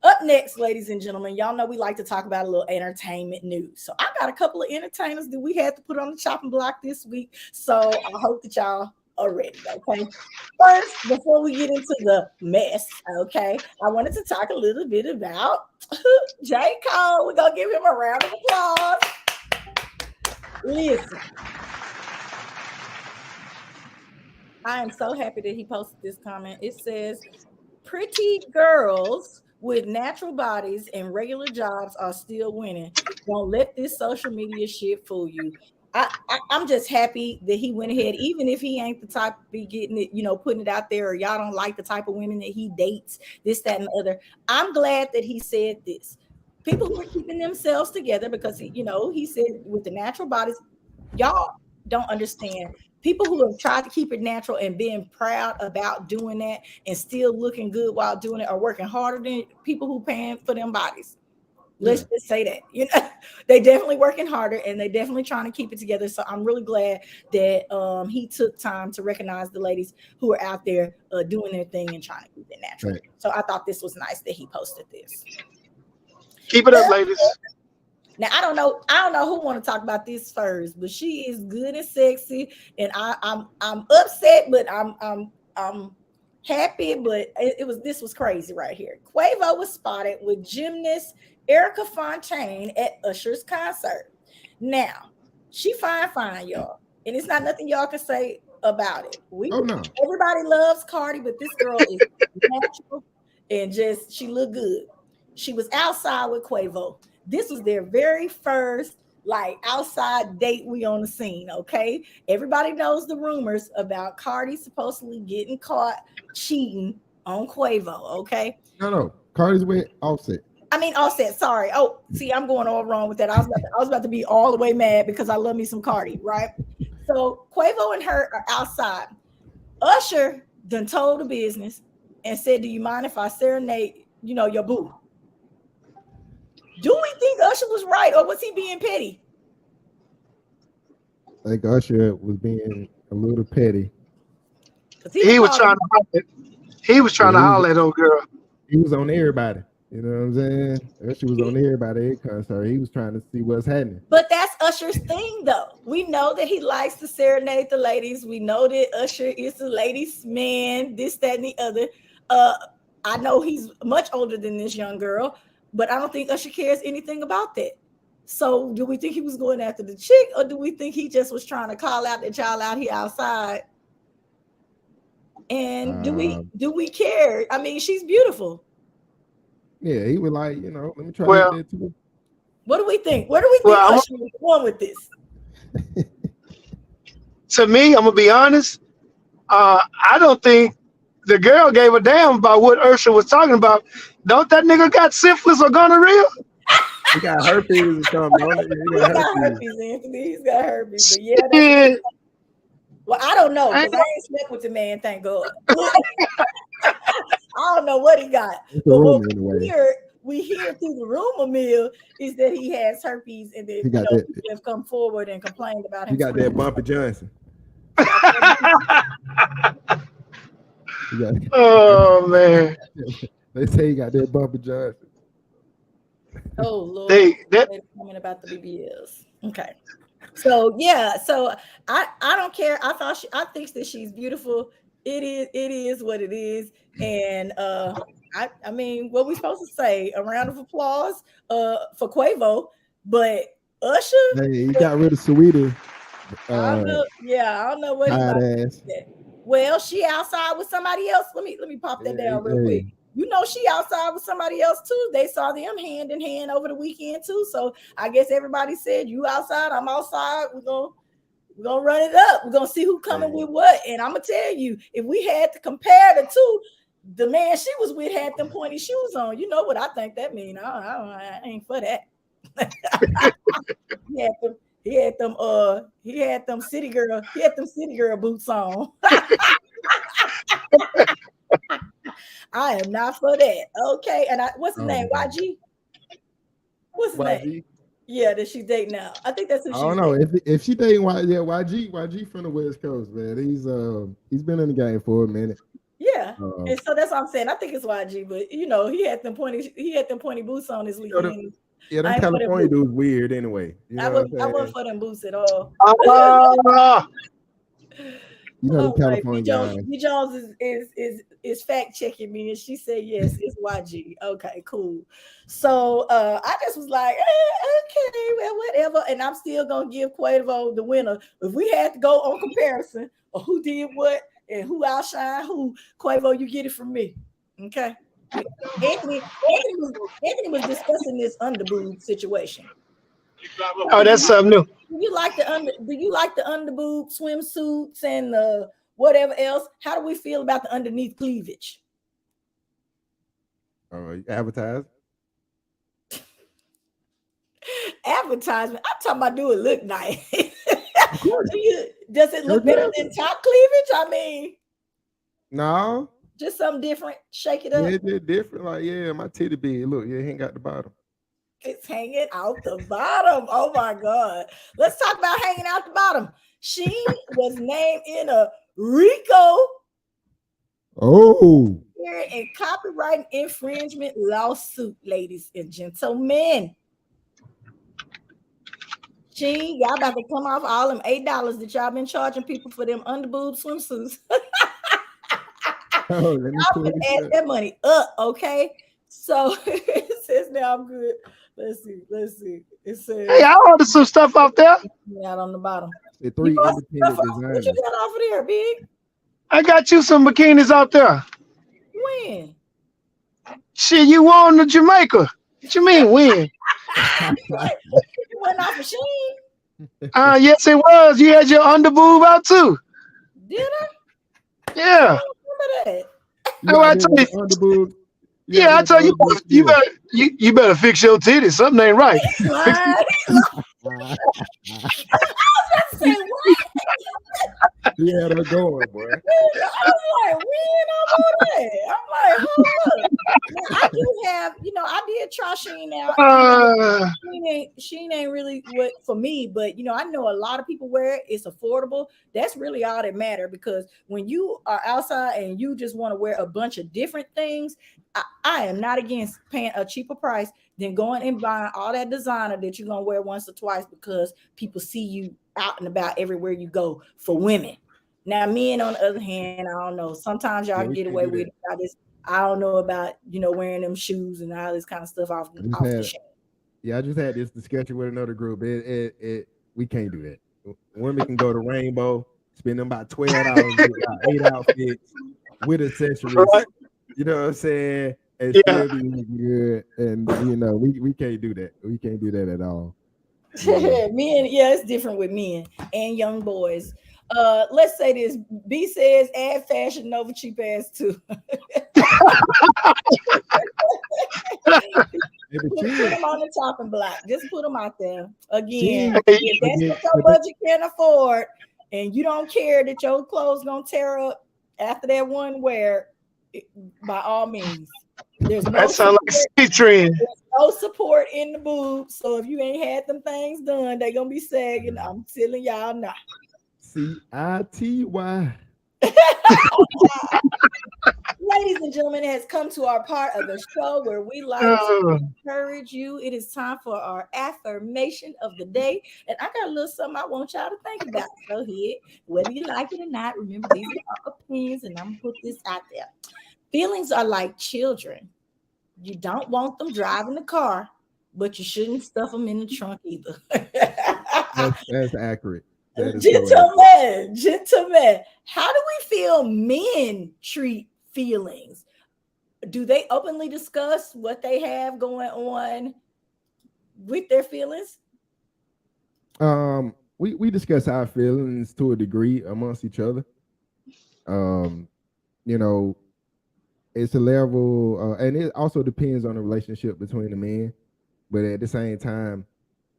S2: Up next, ladies and gentlemen, y'all know we like to talk about a little entertainment news. So I got a couple of entertainers that we had to put on the chopping block this week. So I hope that y'all are ready, okay? First, before we get into the mess, okay, I wanted to talk a little bit about J. Cole. We're going to give him a round of applause. Listen. I am so happy that he posted this comment. It says, pretty girls with natural bodies and regular jobs are still winning. Don't let this social media shit fool you. I'm just happy that he went ahead, even if he ain't the type to be getting it, putting it out there, or y'all don't like the type of women that he dates, this, that, and the other. I'm glad that he said this. People who are keeping themselves together, because he said with the natural bodies, y'all don't understand. People who have tried to keep it natural and being proud about doing that and still looking good while doing it are working harder than people who paying for them bodies. Let's just say that. They definitely working harder and they definitely trying to keep it together. So I'm really glad that he took time to recognize the ladies who are out there doing their thing and trying to keep it natural. Right. So I thought this was nice that he posted this.
S3: Keep it up, ladies.
S2: Now I don't know who want to talk about this first, but she is good and sexy, and I'm upset, but I'm happy. But this was crazy right here. Quavo was spotted with gymnast Erica Fontaine at Usher's concert. Now she fine, y'all, and it's not nothing y'all can say about it. Everybody loves Cardi, but this girl is natural and she look good. She was outside with Quavo. This was their very first outside date. We on the scene, okay? Everybody knows the rumors about Cardi supposedly getting caught cheating on Quavo, okay?
S4: No. Cardi's with Offset.
S2: Offset, sorry. Oh, see, I'm going all wrong with that. I was about to be all the way mad because I love me some Cardi, right? So Quavo and her are outside. Usher done told the business and said, do you mind if I serenade, your boo? Do we think Usher was right, or was he being petty?
S4: I think Usher was being a little petty.
S3: He was trying to holler at old girl.
S4: He was on everybody. You know what I'm saying? Usher was on everybody at concert. He was trying to see what's happening.
S2: But that's Usher's thing, though. We know that he likes to serenade the ladies. We know that Usher is the ladies' man, this, that, and the other. I know he's much older than this young girl, but I don't think Usher cares anything about that. So do we think he was going after the chick, or do we think he just was trying to call out the child out here outside? And do we care? She's beautiful.
S4: Yeah, he was like, let me try that too.
S2: What do we think? Where do we think Usher was going with this?
S3: To me, I'm gonna be honest. I don't think the girl gave a damn about what Usher was talking about. Don't that nigga got syphilis or gonorrhea?
S4: He got herpes or something.
S2: He's got herpes, Anthony. He's got herpes. But yeah, well, I don't know, because I ain't slept with the man, thank God. I don't know what he got. But we hear through the rumor mill is that he has herpes, and that
S4: He got that.
S2: people have come forward and complained about him.
S4: You got that Bumpy Johnson. You got,
S3: Oh man,
S4: they say he got that Bumpy Johnson.
S2: Oh Lord,
S3: that
S2: comment about the BBLs. Okay, so yeah, so I don't care. I think that she's beautiful. It is what it is, and I mean, what we supposed to say? A round of applause for Quavo, but Usher.
S4: Hey, he got rid of Saweetie.
S2: I don't know. Yeah, I don't know what he
S4: Hot
S2: about
S4: ass.
S2: to do that. Well, she outside with somebody else. Let me pop that down real quick. You know, she outside with somebody else too. They saw them hand in hand over the weekend too. So I guess everybody said, "You outside, I'm outside. We're gonna run it up. We're gonna see who coming with what." And I'm gonna tell you, if we had to compare the two, the man she was with had them pointy shoes on. You know what I think that mean? I ain't for that. He had them city girl boots on. I am not for that. Okay, and what's his name? YG. What's his name? Yeah, that she's dating now. I think that's who she's.
S4: I don't know if she dating YG from the West Coast, man. He's been in the game for a minute.
S2: Yeah, and so that's what I'm saying. I think it's YG, but you know, he had them pointy boots on this weekend.
S4: Yeah, them California dudes weird anyway. You know
S2: I wasn't for them boots at all.
S4: You know, the California guys.
S2: B. Jones is fact checking me, and she said yes, it's YG. Okay, cool. So I just was like, okay, well, whatever. And I'm still gonna give Quavo the winner. If we had to go on comparison of who did what and who outshined who, Quavo, you get it from me. Okay. Anthony was discussing this underboob situation.
S3: Oh, that's something new.
S2: Do you like the underboob swimsuits and whatever else? How do we feel about the underneath cleavage?
S4: Advertise.
S2: Advertisement. I'm talking about do it look nice. Does it look better than top cleavage? I mean,
S4: no.
S2: Just something different. Shake it up.
S4: Yeah, it's different. Like, yeah, my titty big. Look, yeah, it ain't got the bottom.
S2: It's hanging out the bottom. Oh my God. Let's talk about hanging out the bottom. She was named in a RICO and copyright infringement lawsuit, ladies and gentlemen. Y'all about to come off all them $8 that y'all been charging people for them underboob swimsuits. Y'all can add that money up, okay? So it says now I'm good. Let's see. It says,
S3: hey, I ordered some stuff off there.
S2: Out on the bottom.
S4: The 3 independent
S2: What
S4: designers.
S2: you got off of there, Big?
S3: I got you some bikinis out there.
S2: When?
S3: Shit, you won to Jamaica. What you mean when?
S2: You went off of Shein?
S3: Yes, it was. You had your underboob out too.
S2: Did I?
S3: Yeah.
S2: I remember that.
S3: I told you.
S4: Underboob.
S3: Yeah, I told you better fix your titties. Something ain't right.
S2: Say what?
S4: Yeah, they're going, boy.
S2: I was like, when I'm on that? I'm like, hold up. Now, I do have, I did try Shein out. Shein ain't really what for me, but I know a lot of people wear it. It's affordable. That's really all that matters, because when you are outside and you just want to wear a bunch of different things, I am not against paying a cheaper price than going and buying all that designer that you're gonna wear once or twice because people see you out and about everywhere you go for women. Now, men, on the other hand, I don't know. Sometimes y'all can get away with it. I don't know about wearing them shoes and all this kind of stuff off the shelf.
S4: Yeah, I just had this discussion with another group. We can't do that. Women can go to Rainbow, spend them about $12, get about 8 outfits with accessories. Right. You know what I'm saying? And still be good. And we can't do that. We can't do that at all.
S2: Men, it's different with men and young boys. Let's say this. B says add Fashion Nova cheap ass too. Put them on the chopping block. Just put them out there. Again, if that's what your budget can afford, and you don't care that your clothes gonna tear up after that one wear, by all means. There's no
S3: That sounds like
S2: support,
S3: a city trend.
S2: there's no support in the boobs. So if you ain't had them things done, they gonna be sagging. I'm telling y'all now.
S4: CITY.
S2: Ladies and gentlemen, it has come to our part of the show where we like to
S3: Uh,
S2: encourage you. It is time for our affirmation of the day. And I got a little something I want y'all to think about. Go ahead. Whether you like it or not, remember these are our opinions, and I'm gonna put this out there. Feelings are like children. You don't want them driving the car, but you shouldn't stuff them in the trunk either.
S4: That's accurate. That is so accurate.
S2: Gentlemen, how do we feel men treat feelings? Do they openly discuss what they have going on with their feelings?
S4: We discuss our feelings to a degree amongst each other. You know, it's a level, and it also depends on the relationship between the men. But at the same time,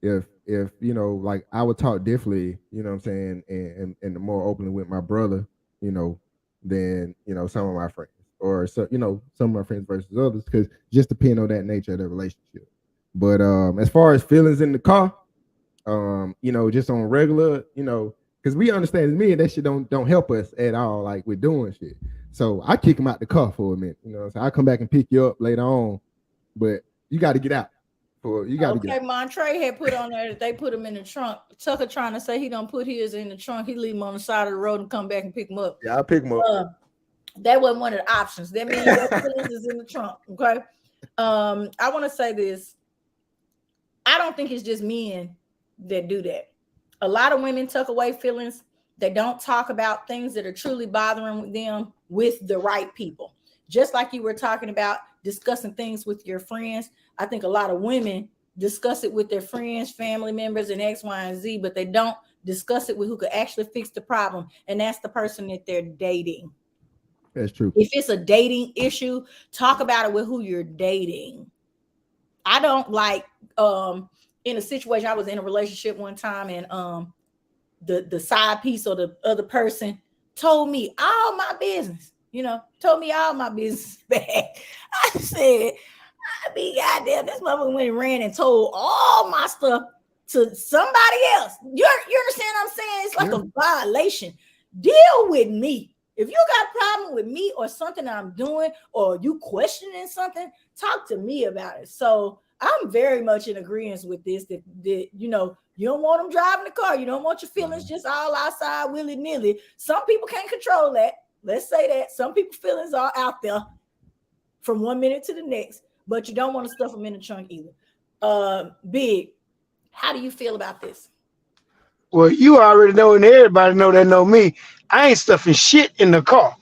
S4: if you know, like I would talk differently, you know what I'm saying, and more openly with my brother, you know, than you know some of my friends, or so you know some of my friends versus others, because just depend on that nature of the relationship. But as far as feelings in the car, you know, just on regular, you know, because we understand as men that shit don't help us at all, like we're doing shit. So I kick him out the car for a minute, you know. So I come back and pick you up later on, but you got to get out. You got to get out.
S2: Okay, Montre had put on there that they put him in the trunk. Tucker trying to say he don't put his in the trunk. He leave him on the side of the road and come back and pick him up.
S4: Yeah, I'll pick him up.
S2: That wasn't one of the options. That means your feelings is in the trunk. Okay. I want to say this. I don't think it's just men that do that. A lot of women tuck away feelings. They don't talk about things that are truly bothering them with the right people. Just like you were talking about discussing things with your friends. I think a lot of women discuss it with their friends, family members, and X, Y, and Z, but they don't discuss it with who could actually fix the problem. And that's the person that they're dating.
S4: That's true.
S2: If it's a dating issue, talk about it with who you're dating. I don't like in a situation, I was in a relationship one time, and the side piece or the other person told me all my business, you know, told me all my business back. I said, I mean, goddamn, this motherfucker went and ran and told all my stuff to somebody else. You understand what I'm saying? It's like a violation. Deal with me. If you got a problem with me or something I'm doing, or you questioning something, talk to me about it. So I'm very much in agreement with this, that you know, you don't want them driving the car. You don't want your feelings just all outside willy-nilly. Some people can't control that. Let's say that. Some people's feelings are out there from 1 minute to the next, but you don't want to stuff them in the trunk either. Big, how do you feel about this?
S3: well, you already know, and everybody know that know me. I ain't stuffing shit in the car.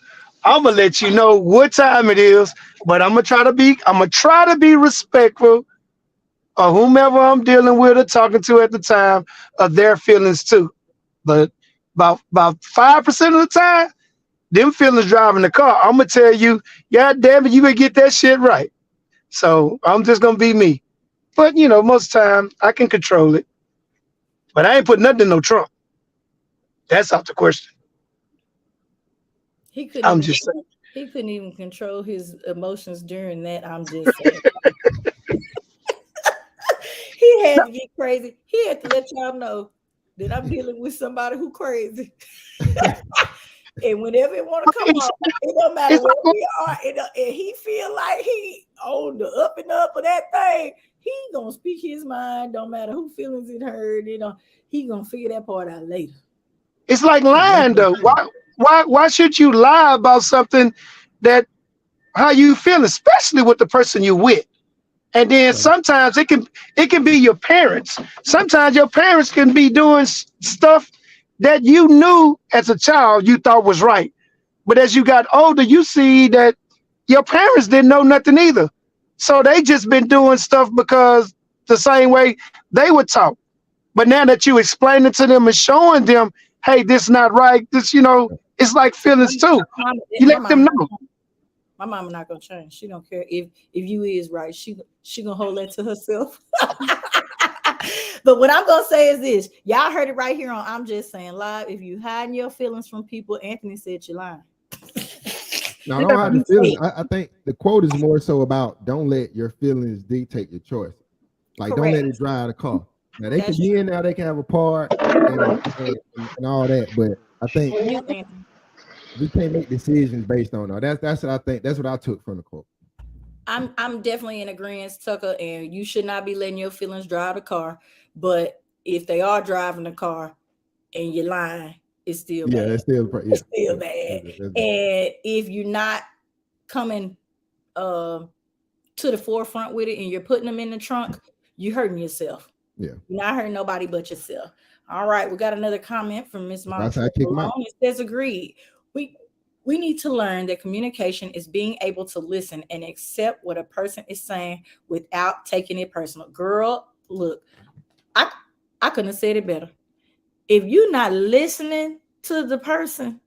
S3: I'm gonna let you know what time it is, but I'm gonna try to be respectful of whomever I'm dealing with or talking to at the time of their feelings too. But about 5% of the time, them feelings driving the car, I'm gonna tell you, God damn it, you better get that shit right. So I'm just gonna be me. But you know, most time I can control it. But I ain't putting nothing in no trunk. That's out the question.
S2: He
S3: I'm just saying.
S2: He couldn't even control his emotions during that. I'm just saying. He had to get crazy. He had to let y'all know that I'm dealing with somebody who crazy. And whenever it want to come up, it don't matter where we are. And he feel like he on the up and up of that thing. He gonna speak his mind. Don't matter who feelings it hurt. You know, he gonna figure that part out later.
S3: It's like lying though. Why should you lie about something that how you feel, especially with the person you with? And then sometimes it can be your parents. Sometimes your parents can be doing stuff that you knew as a child you thought was right. But as you got older, you see that your parents didn't know nothing either. So they just been doing stuff because the same way they were taught. But now that you explain it to them and showing them, hey, this is not right. This, you know, it's like feelings too. You let them know.
S2: My mama not gonna change. She don't care if you is right. She gonna hold that to herself. But what I'm gonna say is this: y'all heard it right here on I'm Just Saying Live. If you hiding your feelings from people, Anthony said you're lying.
S4: No, I don't have the feelings. I think the quote is more so about don't let your feelings dictate your choice. Like, don't let it drive the car. Now they can be in there, they can have a part and all that, but I think we can't make decisions based on that. That's what I think. That's what I took from the quote.
S2: I'm definitely in agreement, Tucker, and you should not be letting your feelings drive the car. But if they are driving the car and you're lying, it's still bad.
S4: It's still
S2: bad. And if you're not coming to the forefront with it and you're putting them in the trunk, you're hurting yourself.
S4: Yeah.
S2: You're not hurting nobody but yourself. All right, we got another comment from Miss Monica. It says agreed. We need to learn that communication is being able to listen and accept what a person is saying without taking it personal. Girl, look, I couldn't have said it better. If you're not listening to the person,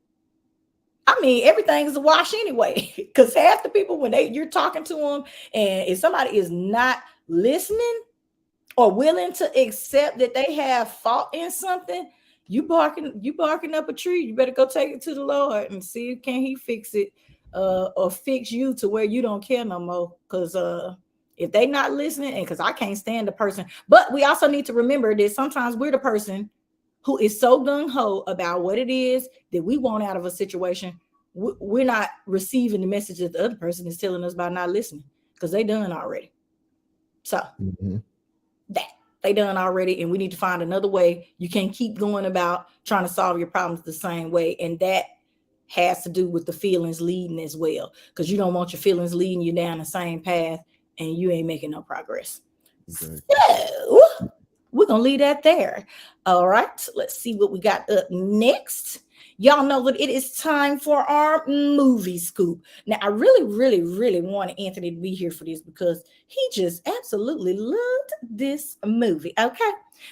S2: I mean, everything's a wash anyway. Because half the people, when you're talking to them, and if somebody is not listening or willing to accept that they have fault in something, you barking up a tree. You better go take it to the Lord and see can He fix it, or fix you to where you don't care no more. Because if they not listening, and because I can't stand the person, but we also need to remember that sometimes we're the person who is so gung-ho about what it is that we want out of a situation. We're not receiving the message that the other person is telling us by not listening, because they done already. So that they done already, and we need to find another way. You can't keep going about trying to solve your problems the same way, and that has to do with the feelings leading as well, because you don't want your feelings leading you down the same path, and you ain't making no progress. Okay. So we're gonna leave that there. All right, let's see what we got up next. Y'all know that it is time for our movie scoop. Now, I really, really, really want Anthony to be here for this because he just absolutely loved this movie. Okay,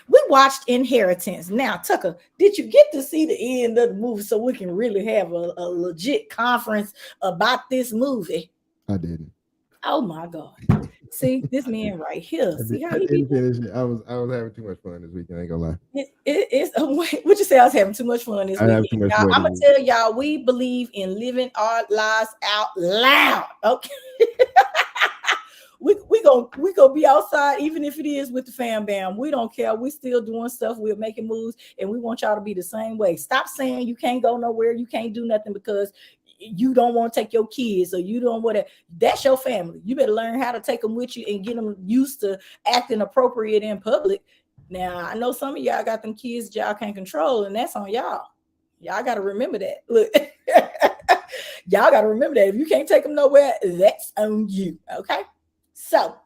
S2: we watched Inheritance. Now, Tucker, did you get to see the end of the movie so we can really have a legit conference about this movie?
S4: I didn't.
S2: Oh my God. See, this man right here. See how he
S4: didn't finish it. I was having too much fun this weekend. I ain't gonna lie.
S2: It's what you say? I was having too much fun this weekend. I'm gonna tell y'all, we believe in living our lives out loud. Okay. we gonna be outside, even if it is with the fam bam. We don't care. We still doing stuff. We're making moves, and we want y'all to be the same way. Stop saying you can't go nowhere, you can't do nothing because you don't want to take your kids, or you don't want to. That's your family. You better learn how to take them with you and get them used to acting appropriate in public. Now, I know some of y'all got them kids y'all can't control, and that's on y'all. Y'all got to remember that. Look, y'all got to remember that. If you can't take them nowhere, that's on you. Okay. So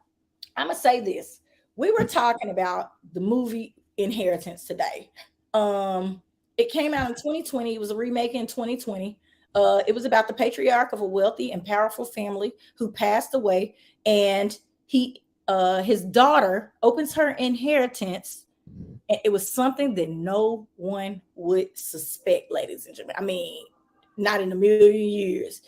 S2: I'm going to say this. We were talking about the movie Inheritance today. It came out in 2020. It was a remake in 2020. It was about the patriarch of a wealthy and powerful family who passed away, and his daughter opens her inheritance, and it was something that no one would suspect, ladies and gentlemen. I mean, not in a million years.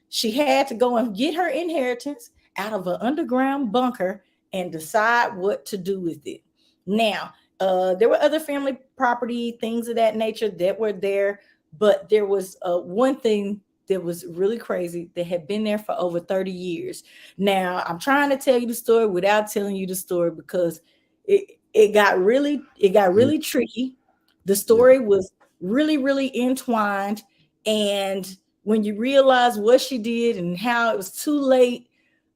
S2: She had to go and get her inheritance out of an underground bunker and decide what to do with it. Now, there were other family property, things of that nature that were there. But there was one thing that was really crazy that had been there for over 30 years. Now, I'm trying to tell you the story without telling you the story because it got really tricky. The story was really, really entwined. And when you realize what she did and how it was too late,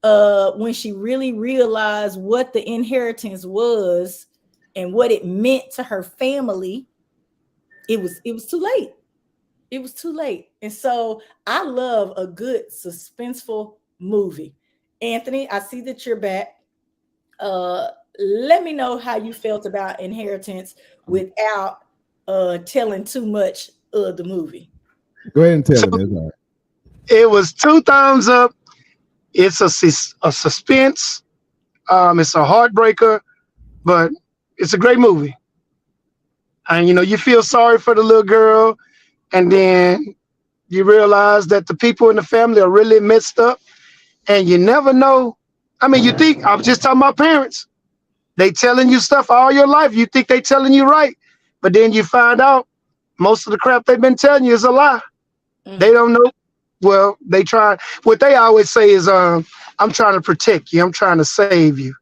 S2: when she really realized what the inheritance was and what it meant to her family, it was too late. It was too late. And so I love a good suspenseful movie. Anthony, I see that you're back. Let me know how you felt about Inheritance without telling too much of the movie.
S4: Go ahead and tell it.
S3: It was 2 thumbs up. It's a suspense. It's a heartbreaker, but it's a great movie. And, you feel sorry for the little girl. And then you realize that the people in the family are really messed up, and you never know. I mean, you think, I was just talking about parents. They telling you stuff all your life. You think they telling you right, but then you find out most of the crap they've been telling you is a lie. They don't know. Well, they try. What they always say is, "I'm trying to protect you. I'm trying to save you."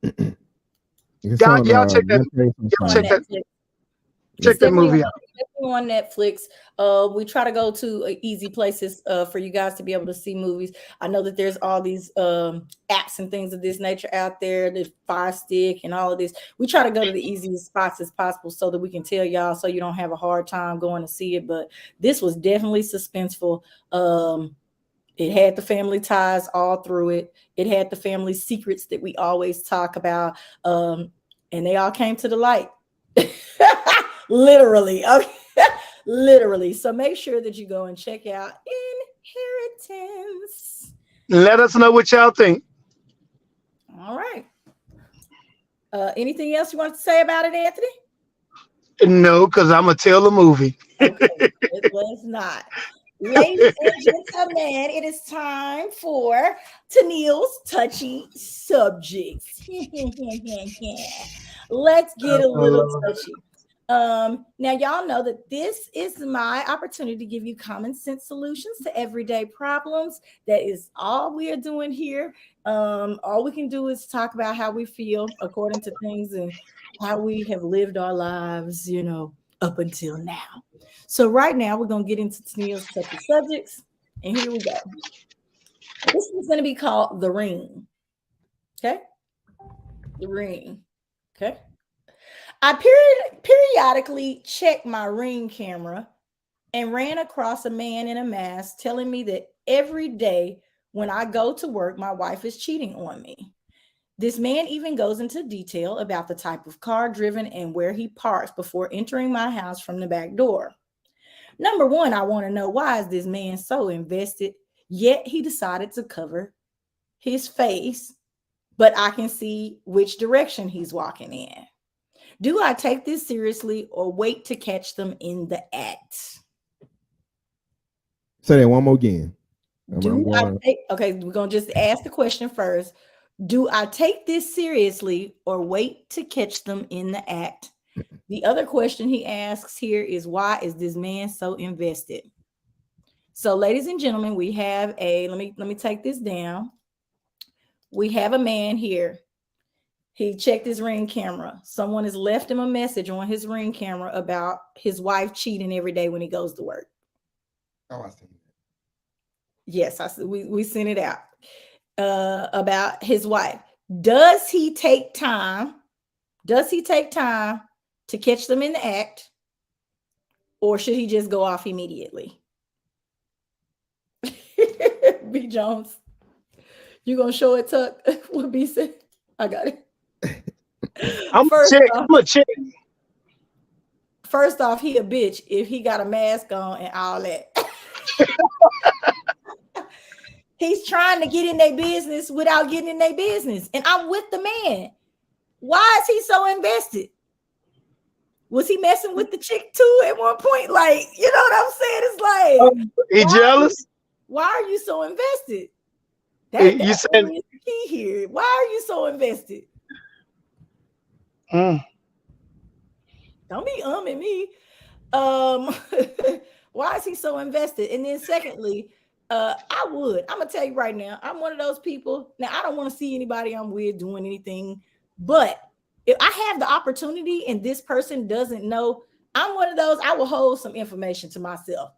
S4: It's
S3: Y'all,
S4: on
S3: y'all check that.
S4: Netflix and
S3: Y'all
S2: On
S3: check
S4: Prime.
S3: that.
S2: Netflix.
S3: Check
S2: It's
S3: that
S2: definitely
S3: movie out.
S2: on Netflix. We try to go to easy places for you guys to be able to see movies. I know that there's all these apps and things of this nature out there, the Fire Stick and all of this. We try to go to the easiest spots as possible so that we can tell y'all so you don't have a hard time going to see it. But this was definitely suspenseful. It had the family ties all through it. It had the family secrets that we always talk about. And they all came to the light. Literally. Okay. Literally. So make sure that you go and check out Inheritance.
S3: Let us know what y'all think.
S2: All right. Anything else you want to say about it, Anthony?
S3: No, because I'm gonna tell the movie.
S2: Okay, let's not. Ladies and gentlemen, it is time for Tennille's touchy subjects. Let's get a little touchy. Now y'all know that this is my opportunity to give you common sense solutions to everyday problems. That is all we are doing here. All we can do is talk about how we feel according to things and how we have lived our lives, up until now. So right now we're gonna get into Tennille's touchy subjects, and here we go. This is going to be called The Ring. Okay, The Ring. Okay. I periodically check my Ring camera and ran across a man in a mask telling me that every day when I go to work, my wife is cheating on me. This man even goes into detail about the type of car driven and where he parks before entering my house from the back door. Number one, I want to know, why is this man so invested? Yet he decided to cover his face, but I can see which direction he's walking in. Do I take this seriously or wait to catch them in the act?
S4: Say that one more again.
S2: Okay, we're going to just ask the question first. Do I take this seriously or wait to catch them in the act? The other question he asks here is, why is this man so invested? So, ladies and gentlemen, we have let me take this down. We have a man here. He checked his Ring camera. Someone has left him a message on his Ring camera about his wife cheating every day when he goes to work.
S4: Oh, I see.
S2: Yes, we sent it out about his wife. Does he take time? To catch them in the act, or should he just go off immediately? B. Jones, you gonna show it, Tuck? What B said? I got it.
S3: I'm gonna check.
S2: First off, he a bitch if he got a mask on and all that. He's trying to get in their business without getting in their business. And I'm with the man. Why is he so invested? Was he messing with the chick too at one point? Like, you know what I'm saying? It's like,
S3: he jealous?
S2: Why are you so invested?
S3: You said
S2: the key here. Why are you so invested?
S3: Mm.
S2: Don't be umming me. Why is he so invested? And then secondly, I'm gonna tell you right now, I'm one of those people. Now, I don't want to see anybody I'm with doing anything, but if I have the opportunity and this person doesn't know, I'm one of those, I will hold some information to myself.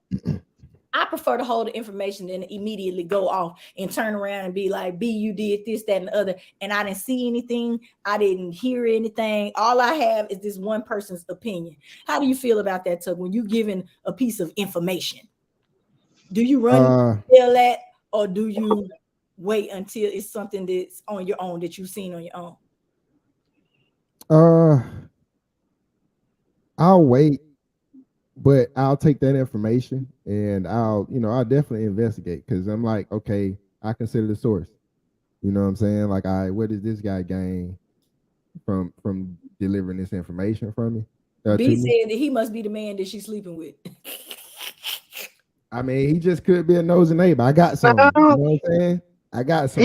S2: I prefer to hold the information than immediately go off and turn around and be like, B, you did this, that, and the other. And I didn't see anything. I didn't hear anything. All I have is this one person's opinion. How do you feel about that, Tug, when you're given a piece of information? Do you run and tell that, or do you wait until it's something that's on your own, that you've seen on your own?
S4: I'll wait, but I'll take that information and I'll definitely investigate, because I'm like, okay, I consider the source. You know what I'm saying? Like, what does this guy gain from delivering this information from me?
S2: B said that he must be the man that she's sleeping with.
S4: I mean, he just could be a nosy neighbor. I got some. You know what I'm saying? I got some.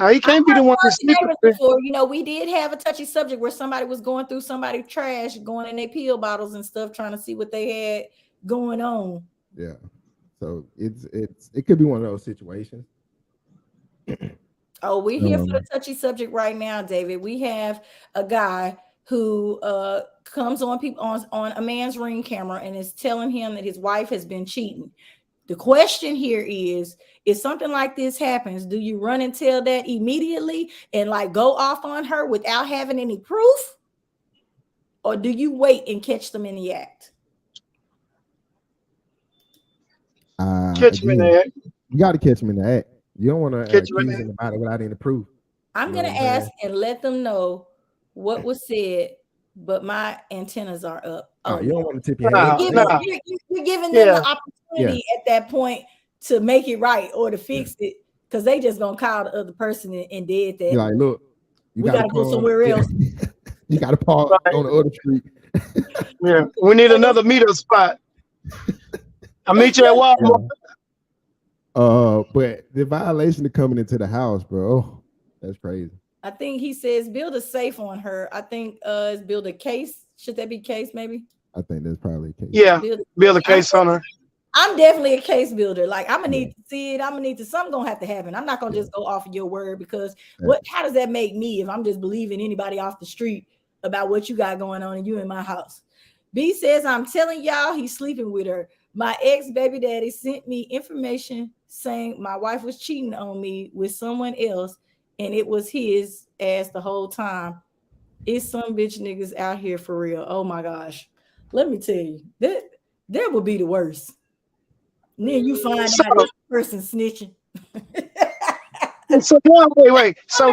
S3: He can't be the one that's sleeping
S2: before. We did have a touchy subject where somebody was going through somebody's trash, going in their pill bottles and stuff, trying to see what they had going on.
S4: Yeah. So it could be one of those situations.
S2: Oh, we're here for the touchy subject right now, David. We have a guy who comes on people on a man's ring camera and is telling him that his wife has been cheating. The question here is, if something like this happens, do you run and tell that immediately and like go off on her without having any proof? Or do you wait and catch them in the act?
S3: Catch me in the act.
S4: You got to catch them in the act. You don't want to
S3: Catch
S4: accuse
S3: me in
S4: them about it without any proof.
S2: I'm going to ask and let them know what was said, but my antennas are up.
S4: Oh, you don't want to tip your
S3: Nah,
S4: head.
S3: nah.
S2: You're giving them the opportunity at that point to make it right or to fix it, because they just going to call the other person and did that.
S4: You're like, look,
S2: we got to go somewhere else.
S4: You got to pause on the other street.
S3: Yeah, we need another meetup spot. I'll meet you at Walmart.
S4: But the violation of coming into the house, bro, that's crazy.
S2: I think he says build a safe on her. I think it's build a case. Should that be case maybe?
S4: I think that's probably a case.
S3: Yeah, build a case on her.
S2: I'm definitely a case builder. Like, I'm gonna need to see it. I'm gonna need to. Something gonna have to happen. I'm not gonna just go off of your word, because how does that make me if I'm just believing anybody off the street about what you got going on and you in my house? B says, I'm telling y'all he's sleeping with her. My ex baby daddy sent me information saying my wife was cheating on me with someone else, and it was his ass the whole time. It's some bitch niggas out here for real. Oh my gosh. Let me tell you, that would be the worst. And then you find out this person snitching.
S3: So wait. So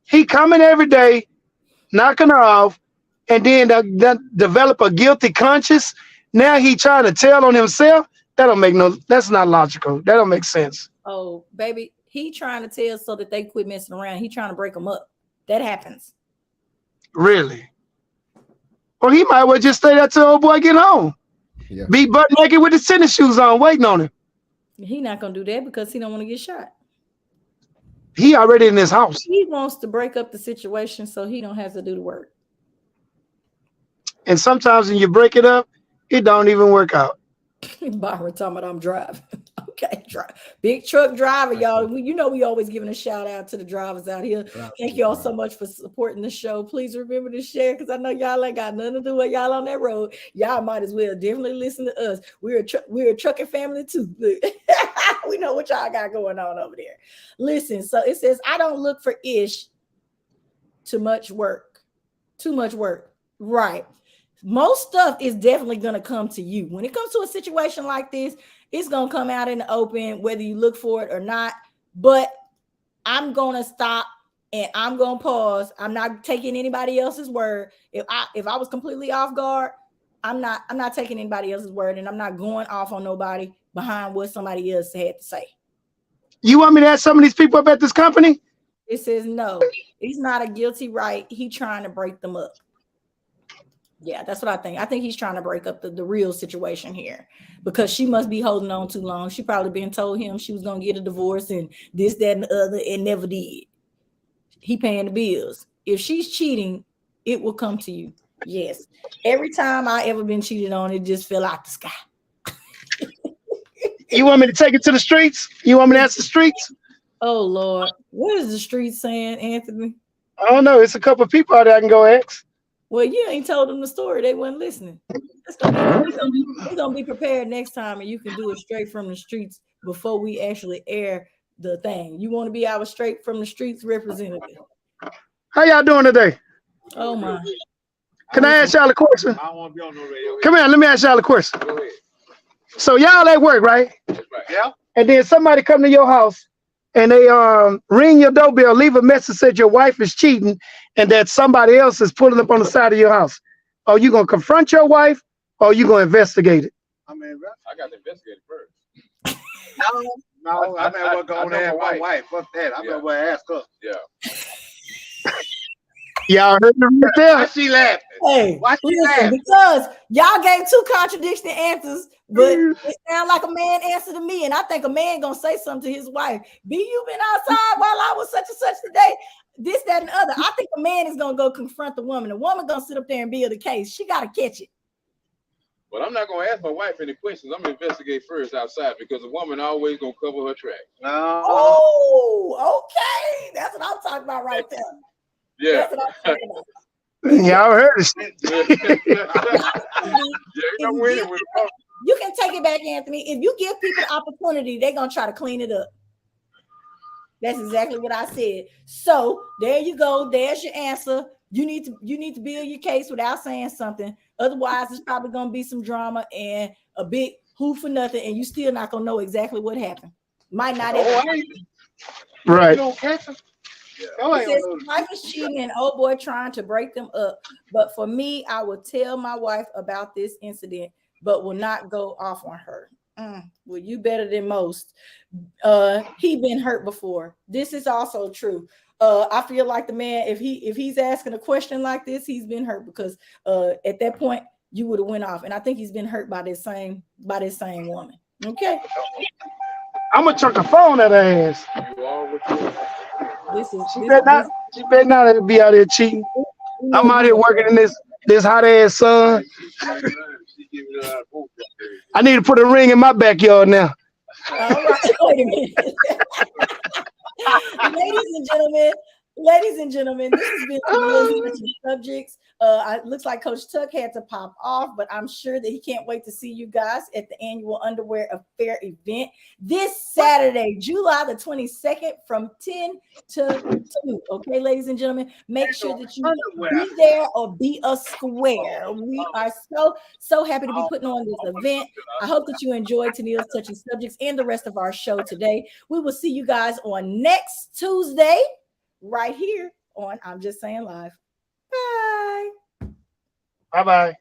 S3: he coming every day, knocking her off, and then develop a guilty conscience. Now he trying to tell on himself. That's not logical. That don't make sense.
S2: Oh, baby, he trying to tell so that they quit messing around. He trying to break them up. That happens.
S3: Really? Well, he might well just stay there till old boy get home.
S4: Yeah.
S3: Be butt naked with his tennis shoes on, waiting on him.
S2: He not gonna do that because he don't want to get shot.
S3: He already in his house.
S2: He wants to break up the situation so he don't have to do the work.
S3: And sometimes when you break it up, it don't even work out.
S2: Byron talking about I'm driving. Okay, big truck driver, y'all. You know we always giving a shout out to the drivers out here. Thank y'all so much for supporting the show. Please remember to share, because I know y'all ain't got nothing to do with y'all on that road. Y'all might as well definitely listen to us. We're a trucking family too. We know what y'all got going on over there. Listen, so it says I don't look for ish. Too much work. Right. Most stuff is definitely going to come to you. When it comes to a situation like this, it's going to come out in the open, whether you look for it or not. But I'm going to stop and I'm going to pause. I'm not taking anybody else's word. If I was completely off guard, I'm not taking anybody else's word, and I'm not going off on nobody behind what somebody else had to say.
S3: You want me to ask some of these people up at this company?
S2: It says no. He's not a guilty right. He's trying to break them up. Yeah, that's what I think. I think he's trying to break up the real situation here, because she must be holding on too long. She probably been told him she was going to get a divorce and this, that, and the other, and never did. He paying the bills. If she's cheating, it will come to you. Yes. Every time I ever been cheated on, it just fell out the sky.
S3: You want me to take it to the streets? You want me to ask the streets?
S2: Oh, Lord. What is the street saying, Anthony?
S3: I don't know. It's a couple of people out there I can go ask.
S2: Well, you ain't told them the story. They weren't listening. We're gonna be prepared next time, and you can do it straight from the streets before we actually air the thing. You want to be our straight from the streets representative.
S3: How y'all doing today?
S2: Oh my.
S3: Can I ask y'all a question?
S5: I don't want to be on no radio.
S3: Come here, let me ask y'all a question.
S5: Go ahead.
S3: So y'all at work, right?
S5: That's right. Yeah.
S3: And then somebody come to your house and they ring your doorbell, leave a message that your wife is cheating and that somebody else is pulling up on the side of your house. Are you gonna confront your wife or are you gonna investigate it?
S5: I mean, I got to investigate it first. No, I may well go and ask my wife. Fuck that. I may well ask her. Yeah.
S3: Y'all heard me right there?
S5: Why she laughing?
S2: Hey,
S5: Why she
S2: listen,
S5: laughing?
S2: because y'all gave two contradicting answers, but it sounds like a man answer to me, and I think a man gonna say something to his wife. B, you been outside while I was such and such today. This, that, and the other. I think a man is gonna go confront the woman. The woman gonna sit up there and build a case. She gotta catch it.
S5: But I'm not gonna ask my wife any questions. I'm gonna investigate first outside because a woman always gonna cover her tracks.
S2: Oh, okay. That's what I'm talking about right there.
S5: Yeah.
S2: That's what I'm talking about.
S3: Y'all heard it.
S2: You can take it back, Anthony. If you give people the opportunity, they're gonna try to clean it up. That's exactly what I said. So there you go. There's your answer. You need to build your case without saying something. Otherwise, it's probably gonna be some drama and a big who for nothing, and you still not gonna know exactly what happened. Might not.
S3: Right.
S2: It says wife is cheating and old boy trying to break them up. But for me, I will tell my wife about this incident, but will not go off on her. Well, you better than most. He been hurt before. This is also true. I feel like the man, if he's asking a question like this, he's been hurt because at that point you would have went off. And I think he's been hurt by this same woman. Okay.
S3: I'm gonna chuck a phone at her ass. She better not be out here cheating. I'm out here working in this hot ass sun. I need to put a ring in my backyard now.
S2: All right, wait a minute. Ladies and gentlemen, this has been the subjects. It looks like Coach Tuck had to pop off, but I'm sure that he can't wait to see you guys at the annual Underwear Affair event this Saturday, July the 22nd from 10 to 2. Okay, ladies and gentlemen, make sure that you be there or be a square. We are so happy to be putting on this event. I hope that you enjoyed Tennille's Touching Subjects and the rest of our show today. We will see you guys on next Tuesday right here on I'm Just Saying Live. Bye.
S3: Bye-bye.